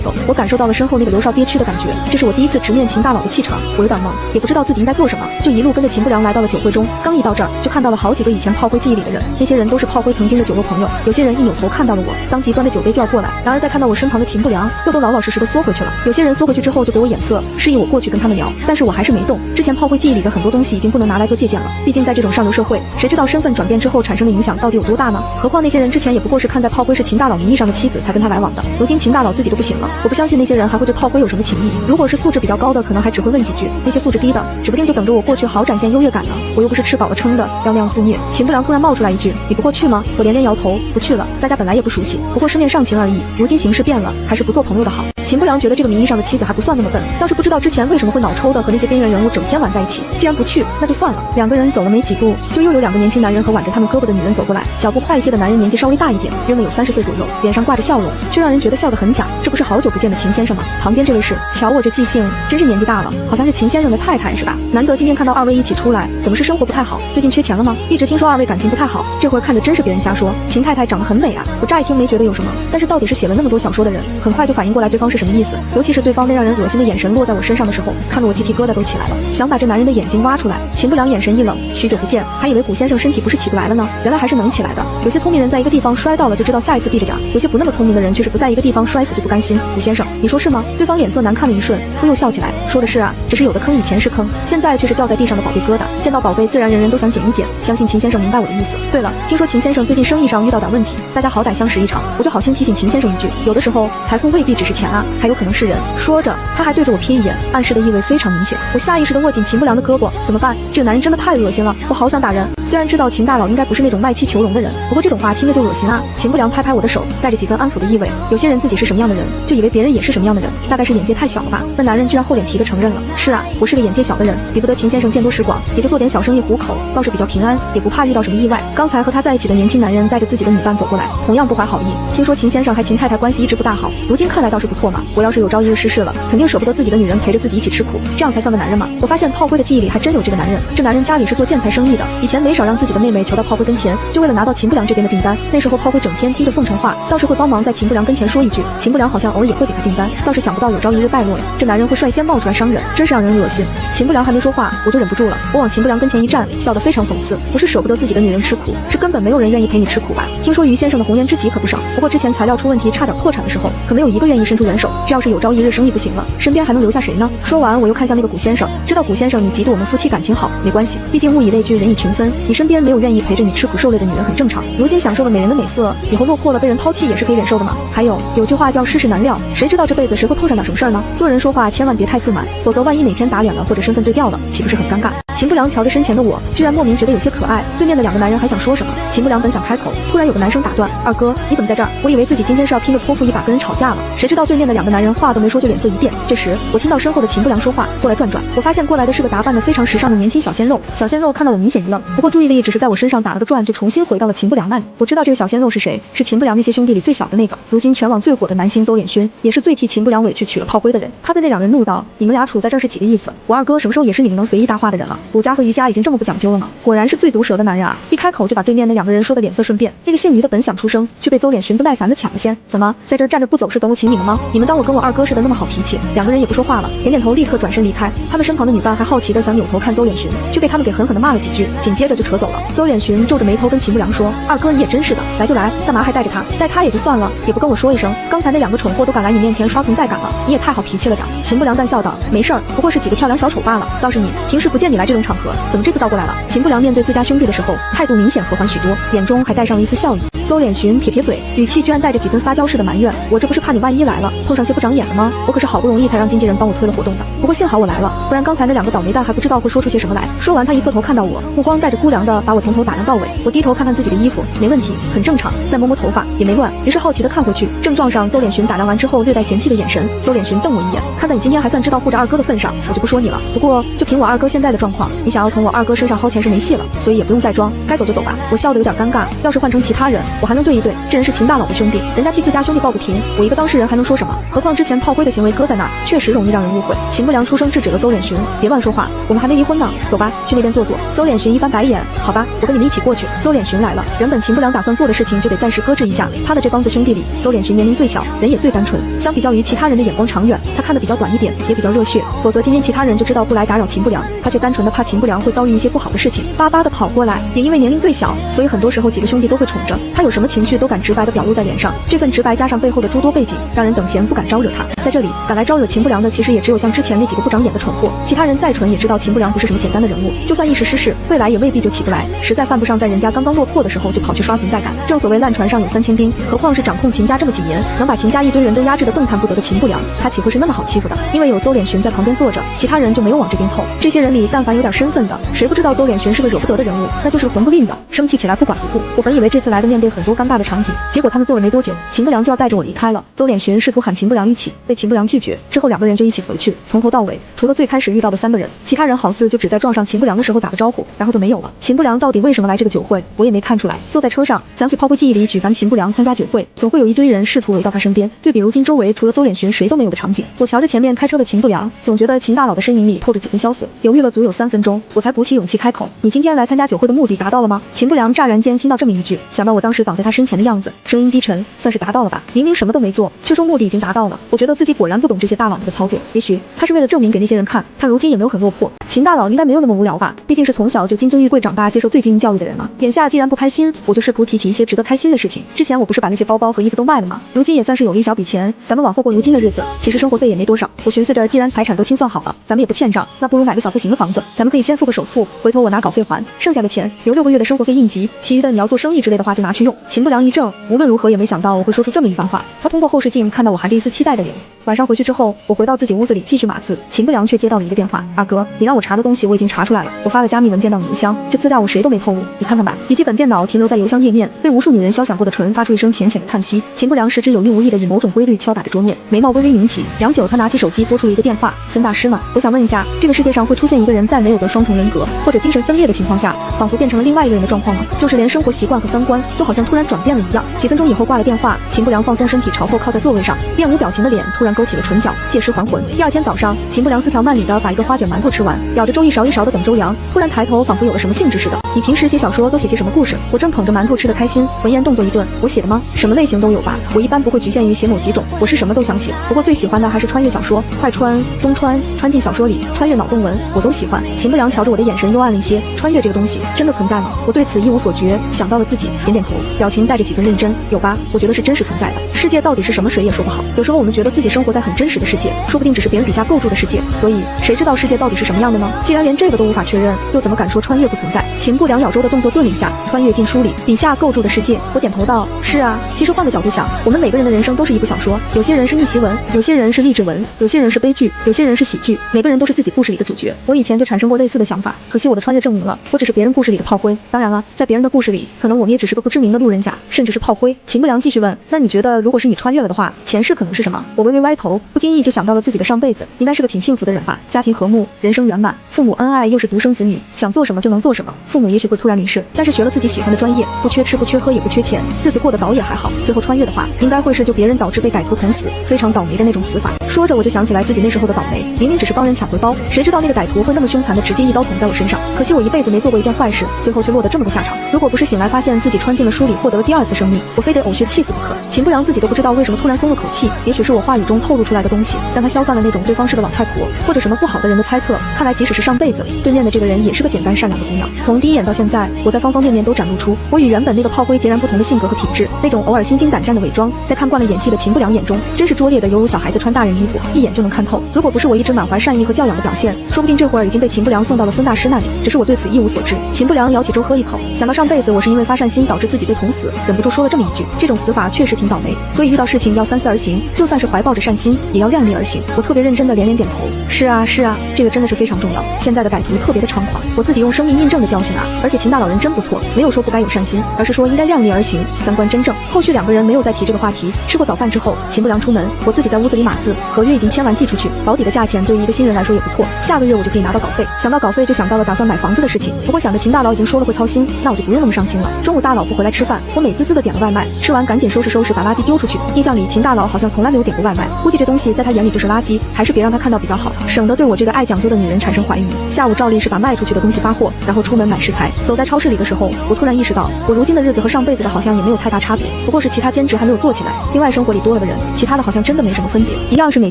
走。我感受到了身后那个刘少憋屈的感觉，这是我第一次直面秦大佬的气场，我有点懵，也不知道自己应该做什么，就一路跟着秦不良来到了酒会中。刚一到这儿，就看到了好几个以前炮灰记忆里的人，那些人都是炮灰曾经的酒肉朋友。有些人一扭头看到了我，当即端着酒杯就要过来，然而在看到我身旁的秦不良，又都老老实实的缩回去了。有些人缩回去之后就给我眼色，示意我过去跟他们聊，但是我还是没动。之前炮灰记忆里的很多东西已经不能拿来做借鉴了，毕竟在这种上流社会，谁知道身份转变之后产生的影响到底有多大呢？何况那些人之前也不过是看在炮灰是秦大佬名义上的妻子才跟他来往的，如今秦大佬自己都不行了，我不相信那些人还会对炮灰有什么情谊。如果是素质比较高的，可能还只会问几句，那些素质低的，指不定就等着我过去好展现优越感呢。我又不是吃饱了撑的，要那样自虐。秦不良突然冒出来一句：“你不过去吗？”我连连摇头，不去了。大家本来也不熟悉，不过是面上情而已，如今形势变了，还是不做朋友的好。秦不良觉得这个名义上的妻子还不算那么笨，要是不知道之前为什么会脑抽的和那些边缘人物整天玩在一起，既然不去，那就算了。两个人走了没几步，就又有2个年轻男人和挽着他们胳膊的女人走过来。脚步快一些的男人年纪稍微大一点，约莫有30岁左右，脸上挂着笑容，却让人觉得笑得很假。这不是好久不见的秦先生吗？旁边这位是，瞧我这记性，真是年纪大了，好像是秦先生的太太是吧？难得今天看到2位一起出来，怎么是生活不太好？最近缺钱了吗？一直听说2位感情不太好，这会儿看着真是别人瞎说。秦太太长得很美啊，我乍一听没觉得有什么，但是到底是写了那么多小说的人，很快就反应过来对方是是什么意思，尤其是对方那让人恶心的眼神落在我身上的时候，看得我鸡皮疙瘩都起来了，想把这男人的眼睛挖出来。秦不良眼神一冷，许久不见，还以为古先生身体不是起不来了呢，原来还是能起来的。有些聪明人在一个地方摔到了就知道下一次避着点，有些不那么聪明的人却是不在一个地方摔死就不甘心。古先生，你说是吗？对方脸色难看了一瞬，复又笑起来，说的是啊，只是有的坑以前是坑，现在却是掉在地上的宝贝疙瘩，见到宝贝自然人人都想捡一捡，相信秦先生明白我的意思。对了，听说秦先生最近生意上遇到点问题，大家好歹相识一场，我就好心提醒秦先生一句，有的时候财富未必只是钱啊，还有可能是人。说着，他还对着我瞥一眼，暗示的意味非常明显。我下意识地握紧秦不良的胳膊，怎么办？这个男人真的太恶心了，我好想打人。虽然知道秦大佬应该不是那种卖妻求荣的人，不过这种话听着就恶心啊。秦不良拍拍我的手，带着几分安抚的意味。有些人自己是什么样的人，就以为别人也是什么样的人，大概是眼界太小了吧。那男人居然厚脸皮地承认了，是啊，我是个眼界小的人，比不得秦先生见多识广，也就做点小生意糊口，倒是比较平安，也不怕遇到什么意外。刚才和他在一起的年轻男人带着自己的女伴走过来，同样不怀好意。听说秦先生和秦太太关系一直不大好，如今看来倒是不错嘛。我要是有朝一日失势了，肯定舍不得自己的女人陪着自己一起吃苦，这样才算个男人嘛。我发现炮灰的记忆里还真有这个男人，这男人家里是做建材生意的，以前没少让自己的妹妹求到炮灰跟前，就为了拿到秦不良这边的订单。那时候炮灰整天听着奉承话，倒是会帮忙在秦不良跟前说一句，秦不良好像偶尔也会给他订单，倒是想不到有朝一日败落了，这男人会率先冒出来伤人，真是让人恶心。秦不良还没说话，我就忍不住了，我往秦不良跟前一站，笑得非常讽刺，不是舍不得自己的女人吃苦，是根本没有人愿意陪你吃苦吧。听说于先生的红颜知己可不少，不过之前材料出问题差点破产的时候，可没有一个愿意伸出援手，这要是有朝一日生意不行了，身边还能留下谁呢？说完我又看向那个古先生，知道古先生你嫉妒我们夫妻感情好，没关系，毕竟物以类聚，人以群分，你身边没有愿意陪着你吃苦受累的女人很正常，如今享受了美人的美色，以后落魄了被人抛弃也是可以忍受的嘛。还有句话叫世事难料，谁知道这辈子谁会碰上点什么事儿呢？做人说话千万别太自满，否则万一哪天打脸了或者身份对调了，岂不是很尴尬？秦不良瞧着身前的我，居然莫名觉得有些可爱。对面的两个男人还想说什么，秦不良本想开口，突然有个男生打断：“二哥，你怎么在这儿？”我以为自己今天是要拼着泼妇一把跟人吵架了，谁知道对面的两个男人话都没说就脸色一变。这时我听到身后的秦不良说话：“过来转转。”我发现过来的是个打扮得非常时尚的年轻小鲜肉。小鲜肉看到我明显一愣，不过注意力只是在我身上打了个转，就重新回到了秦不良那里。我知道这个小鲜肉是谁，是秦不良那些兄弟里最小的那个，如今全网最火的男星邹衍勋，也是最替秦不良委屈娶了炮灰的人。他对那两人怒道：“你们俩处在这儿是几个意思？我二哥什么时候也是你们能随意搭话的人了？古家和于家已经这么不讲究了吗？”果然是最毒舌的男人啊！一开口就把对面那两个人说的脸色顺变。那个姓于的本想出声，却被邹衍勋不耐烦的抢了先。怎么在这儿站着不走是等我请你们吗？你们当我跟我二哥似的那么好脾气？两个人也不说话了，点点头，立刻转身离开。他们身旁的女伴还好奇的想扭头看邹衍勋，却被他们给狠狠的骂了几句，紧接着就扯走了。邹衍勋皱着眉头跟秦不良说：“二哥你也真是的，来就来，干嘛还带着他？带他也就算了，也不跟我说一声。刚才那两个蠢货都敢来你面前刷存在感了，你也太好脾气了点。”秦不良淡笑道：“没事儿，不过是几个跳梁小丑罢了。倒是你，平时不见你来这种场合，怎么这次倒过来了？”秦不良面对自家兄弟的时候，态度明显和缓许多，眼中还带上了一丝笑意。邹脸群撇撇嘴，语气居然带着几分撒娇似的埋怨：“我这不是怕你万一来了碰上些不长眼的吗？我可是好不容易才让经纪人帮我推了活动的。不过幸好我来了，不然刚才那两个倒霉蛋还不知道会说出些什么来。”说完，他一侧头看到我，目光带着估量的把我从头打量到尾。我低头看看自己的衣服，没问题，很正常。再摸摸头发，也没乱。于是好奇的看回去，正撞上邹脸群打量完之后略带嫌弃的眼神。邹脸群瞪我一眼，看在你今天还算知道护着二哥的份上，我就不说你了。不过就凭我二哥现在的状况，你想要从我二哥身上薅钱是没戏了，所以也不用再装，该走就走吧。我笑得有点尴尬，要是换成其他人，我还能对一对。这人是秦大佬的兄弟，人家替自家兄弟抱不平，我一个当事人还能说什么？何况之前炮灰的行为搁在那儿，确实容易让人误会。秦不良出声制止了邹脸群，别乱说话，我们还没离婚呢，走吧，去那边坐坐。邹脸群一翻白眼，好吧，我跟你们一起过去。邹脸群来了，原本秦不良打算做的事情就得暂时搁置一下。他的这帮子兄弟里，邹脸群年龄最小，人也最单纯，相比较于其他人的眼光长远，他看得比较短一点，也比较热血。否则今天其他人就知道不来打扰秦不良，他却单纯的怕秦不良会遭遇一些不好的事情，巴巴的跑过来。也因为年龄最小，所以很多时候几个兄弟都会宠着他，有什么情绪都敢直白的表露在脸上。这份直白加上背后的诸多背景，让人等闲不敢招惹他。在这里敢来招惹秦不良的，其实也只有像之前那几个不长眼的蠢货，其他人再蠢也知道秦不良不是什么简单的人物，就算一时失势，未来也未必就起不来，实在犯不上在人家刚刚落魄的时候就跑去刷存在感。正所谓烂船上有3000兵，何况是掌控秦家这么几年，能把秦家一堆人都压制得动弹不得的秦不良，他岂会是那么好欺负的？因为有邹脸群在旁边坐着，其他人就没有往这边凑。这些人里但凡有点身份的，谁不知道邹脸群是个惹不得的人物，那就是个混不吝的，生气起来不管不顾。我本以为这次来的面对很多尴尬的场景，结果他们坐了没多久，秦不良就要带着我离开了。邹脸群试图喊秦不良一起，被秦不良拒绝，之后两个人就一起回去。从头到尾，除了最开始遇到的3个人，其他人好似就只在撞上秦不良的时候打个招呼，然后就没有了。秦不良到底为什么来这个酒会，我也没看出来。坐在车上，想起炮灰记忆里举凡秦不良参加酒会，总会有一堆人试图围到他身边。对比如今周围除了邹脸群谁都没有的场景，我瞧着前面开车的秦不良，总觉得秦大佬的身影里透着几分萧索。犹豫了足有3分分钟，我才鼓起勇气开口：“你今天来参加酒会的目的达到了吗？”秦不良乍然间听到这么一句，想到我当时挡在他身前的样子，声音低沉：“算是达到了吧？明明什么都没做，却说目的已经达到了。”我觉得自己果然不懂这些大佬们的操作，也许他是为了证明给那些人看，他如今也没有很落魄。秦大佬应该没有那么无聊吧？毕竟是从小就金尊玉贵长大，接受最精英教育的人了。眼下既然不开心，我就试图提起一些值得开心的事情。之前我不是把那些包包和衣服都卖了吗？如今也算是有了一小笔钱，咱们往后过如今的日子，其实生活费也没多少。我寻思着，既然财产都清算好了，咱们也不欠账，那不如买个小户型的房子，咱们可以先付个首付，回头我拿稿费还，剩下的钱留6个月的生活费应急，其余的你要做生意之类的话就拿去用。秦不良一怔，无论如何也没想到我会说出这么一番话。他通过后视镜看到我含着一丝期待的脸。晚上回去之后，我回到自己屋子里继续码字，秦不良却接到了一个电话：“阿哥，你让我查的东西我已经查出来了，我发了加密文件到你邮箱，这资料我谁都没透露，你看看吧。”笔记本电脑停留在邮箱页面，被无数女人肖想过的唇发出一声浅浅的叹息。秦不良时之有意无意的以某种规律敲打着桌面，眉毛微微拧起。良久，他拿起手机拨出了一个电话：“孙大师吗？我想问一下，这个世界上会出现一个人在没有得双重人格或者精神分裂的情况下，仿佛变成了另外一个人的状况吗？就是连生活习惯和三观都好像突然转变了一样。”几分钟以后挂了电话，秦不良放松身体，朝后靠在座位上，面无表情的脸突然勾起了唇角，借尸还魂。第二天早上，秦不良丝条慢理的把一个花卷馒头吃完，咬着粥一勺一勺的等周良，突然抬头，仿佛有了什么兴致似的：“你平时写小说都写些什么故事？”我正捧着馒头吃得开心，闻言动作一顿：“我写的吗？什么类型都有吧，我一般不会局限于写某几种，我是什么都想写。不过最喜欢的还是穿越小说，快穿、宗穿、穿进小说里，穿越脑洞文，我都喜欢。”秦不良瞧着我的眼神幽暗了一些：“穿越这个东西真的存在吗？”我对此一无所觉，想到了自己，点点头，表情带着几分认真：“有吧，我觉得是真实存在的。世界到底是什么，谁也说不好。有时候我们觉得自己生活在很真实的世界，说不定只是别人笔下构筑的世界。所以谁知道世界到底是什么样的呢？既然连这个都无法确认，又怎么敢说穿越不存在？”秦不良咬粥的动作顿了一下：“穿越进书里，笔下构筑的世界。”我点头道：“是啊，其实换个角度想，我们每个人的人生都是一部小说，有些人是逆袭文，有些人是励志文，有些人是悲剧，有些人是喜剧，每个人都是自己故事里的主角。我以前就产生过类似的想法，可惜我的穿越证明了，我只是别人故事里的炮灰。当然了，在别人的故事里，可能我们也只是个不知名的路人甲，甚至是炮灰。”秦不良继续问：“那你觉得，如果是你穿越了的话，前世可能是什么？”我微微歪头，不经意就想到了自己的上辈子，应该是个挺幸福的人吧，家庭和睦，人生圆满，父母恩爱，又是独生子女，想做什么就能做什么。父母也许会突然离世，但是学了自己喜欢的专业，不缺吃不缺喝也不缺钱，日子过得倒也还好。最后穿越的话，应该会是救别人导致被歹徒捅死，非常倒霉的那种死法。说着我就想起来自己那时候的倒霉，明明只是帮人抢回包，谁知道那个歹徒会那么凶残的直接一刀捅在我身上。可惜我一辈子没做过一件坏事，最后却落得这么个下场。如果不是醒来发现自己穿进了书里，获得了第二次生命，我非得呕血气死不可。秦不良自己都不知道为什么突然松了口气，也许是我话语中透露出来的东西，让他消散了那种对方是个老太婆或者什么不好的人的猜测。看来即使是上辈子，对面的这个人也是个简单善良的姑娘。从第一眼到现在，我在方方面面都展露出我与原本那个炮灰截然不同的性格和品质。那种偶尔心惊胆战的伪装，在看惯了演戏的秦不良眼中，真是拙劣的犹如小孩子穿大人衣服，一眼就能看透。如果不是我一直满怀善意和教养的表现，说不定这会儿已经被秦不良送到了孙大师那里，只是我对此一无所知。秦不良舀起粥喝一口，想到上辈子我是因为发善心导致自己被捅死，忍不住说了这么一句：“这种死法确实挺倒霉，所以遇到事情要三思而行，就算是怀抱着善心，也要量力而行。”我特别认真的连连点头：“是啊是啊，这个真的是非常重要。现在的歹徒特别的猖狂，我自己用生命印证的教训啊！而且秦大老人真不错，没有说不该有善心，而是说应该量力而行，三观真正。”后续两个人没有再提这个话题。吃过早饭之后，秦不良出门，我自己在屋子里码字，合约已经签完寄出去，保底的价钱对于一个新人来说也不错，下个月我就可以拿到稿费。想到稿费就想到了打算买房子的事情，不过想着秦大佬已经说了会操心，那我就不用那么伤心了。中午大佬不回来吃饭，我美滋滋的点了外卖，吃完赶紧收拾收拾把垃圾丢出去。印象里秦大佬好像从来没有点过外卖，估计这东西在他眼里就是垃圾，还是别让他看到比较好，省得对我这个爱讲究的女人产生怀疑。下午照例是把卖出去的东西发货，然后出门买食材。走在超市里的时候，我突然意识到我如今的日子和上辈子的好像也没有太大差别，不过是其他兼职还没有做起来，另外生活里多了个人，其他的好像真的没什么分别，一样是每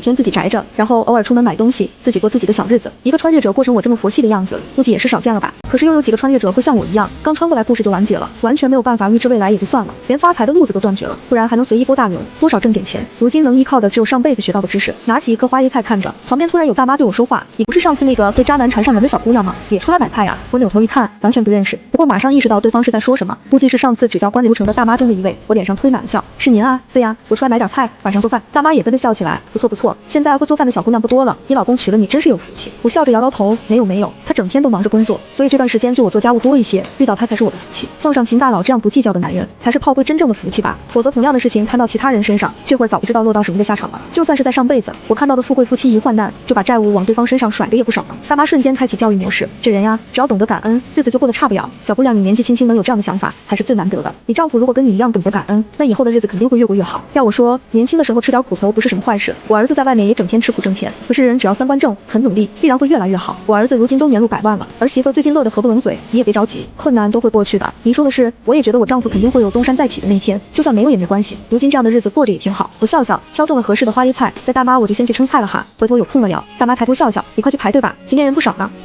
天自己宅着，然后偶尔出门买东西，自己过自己的小日子。一个穿越者过成我这么佛系的样子，估计也是少见了吧。可是又有几个穿越者会像我一样，刚穿过来故事就完结了，完全没有办法预知未来也就算了，连发财的路子都断绝了，不然还能随意拨大轮，多少挣点钱。如今能依靠的只有上辈子学到的知识。拿起一颗花椰菜看着，旁边突然有大妈对我说话：“你不是上次那个被渣男缠上门的小姑娘吗？也出来买菜呀？”我扭头一看，完全不认识，不过马上意识到对方是在说什么，估计是上次指教官流程的大妈中的一位。我脸上推满了笑：“是您啊？对呀，我出来买点菜，晚上做饭。”大妈也跟着笑起来：“不错不错，现在会做饭的小姑娘不多了，你老公娶了你真是有福气。”我笑着摇摇头：“没有没有，他整天都忙着工作，所以这段时间就我做家务多一些，遇到他才是我的福气。碰上秦大佬这样不计较的男人，才是炮灰真正的福气吧。否则同样的事情摊到其他人身上，这会儿早不知道落到什么个下场了。”就算是在上辈子，我看到的富贵夫妻一患难就把债务往对方身上甩的也不少呢。大妈瞬间开启教育模式，这人呀，只要懂得感恩，日子就过得差不了。小姑娘，你年纪轻轻能有这样的想法，才是最难得的。你丈夫如果跟你一样懂得感恩，那以后的日子肯定会越过越好。要我说，年轻的时候吃点苦头不是什么坏事。我儿子在外面也整天吃苦挣钱，可是人只要三观正，很努力，必然会越来越好。我儿子如今都年入100万了，儿媳妇最近乐得合不拢嘴。你也别着急，困难都会过去的。您说的是，我也觉得我丈夫肯定会有东山再起的那一天，就算没有也没关系。如今这样的日子过着也挺好。我笑笑，挑中了合适的花椰菜，带大妈我就先去称菜了哈，回头有空了聊。大妈抬头笑笑，你快去排队吧，今天人不少呢。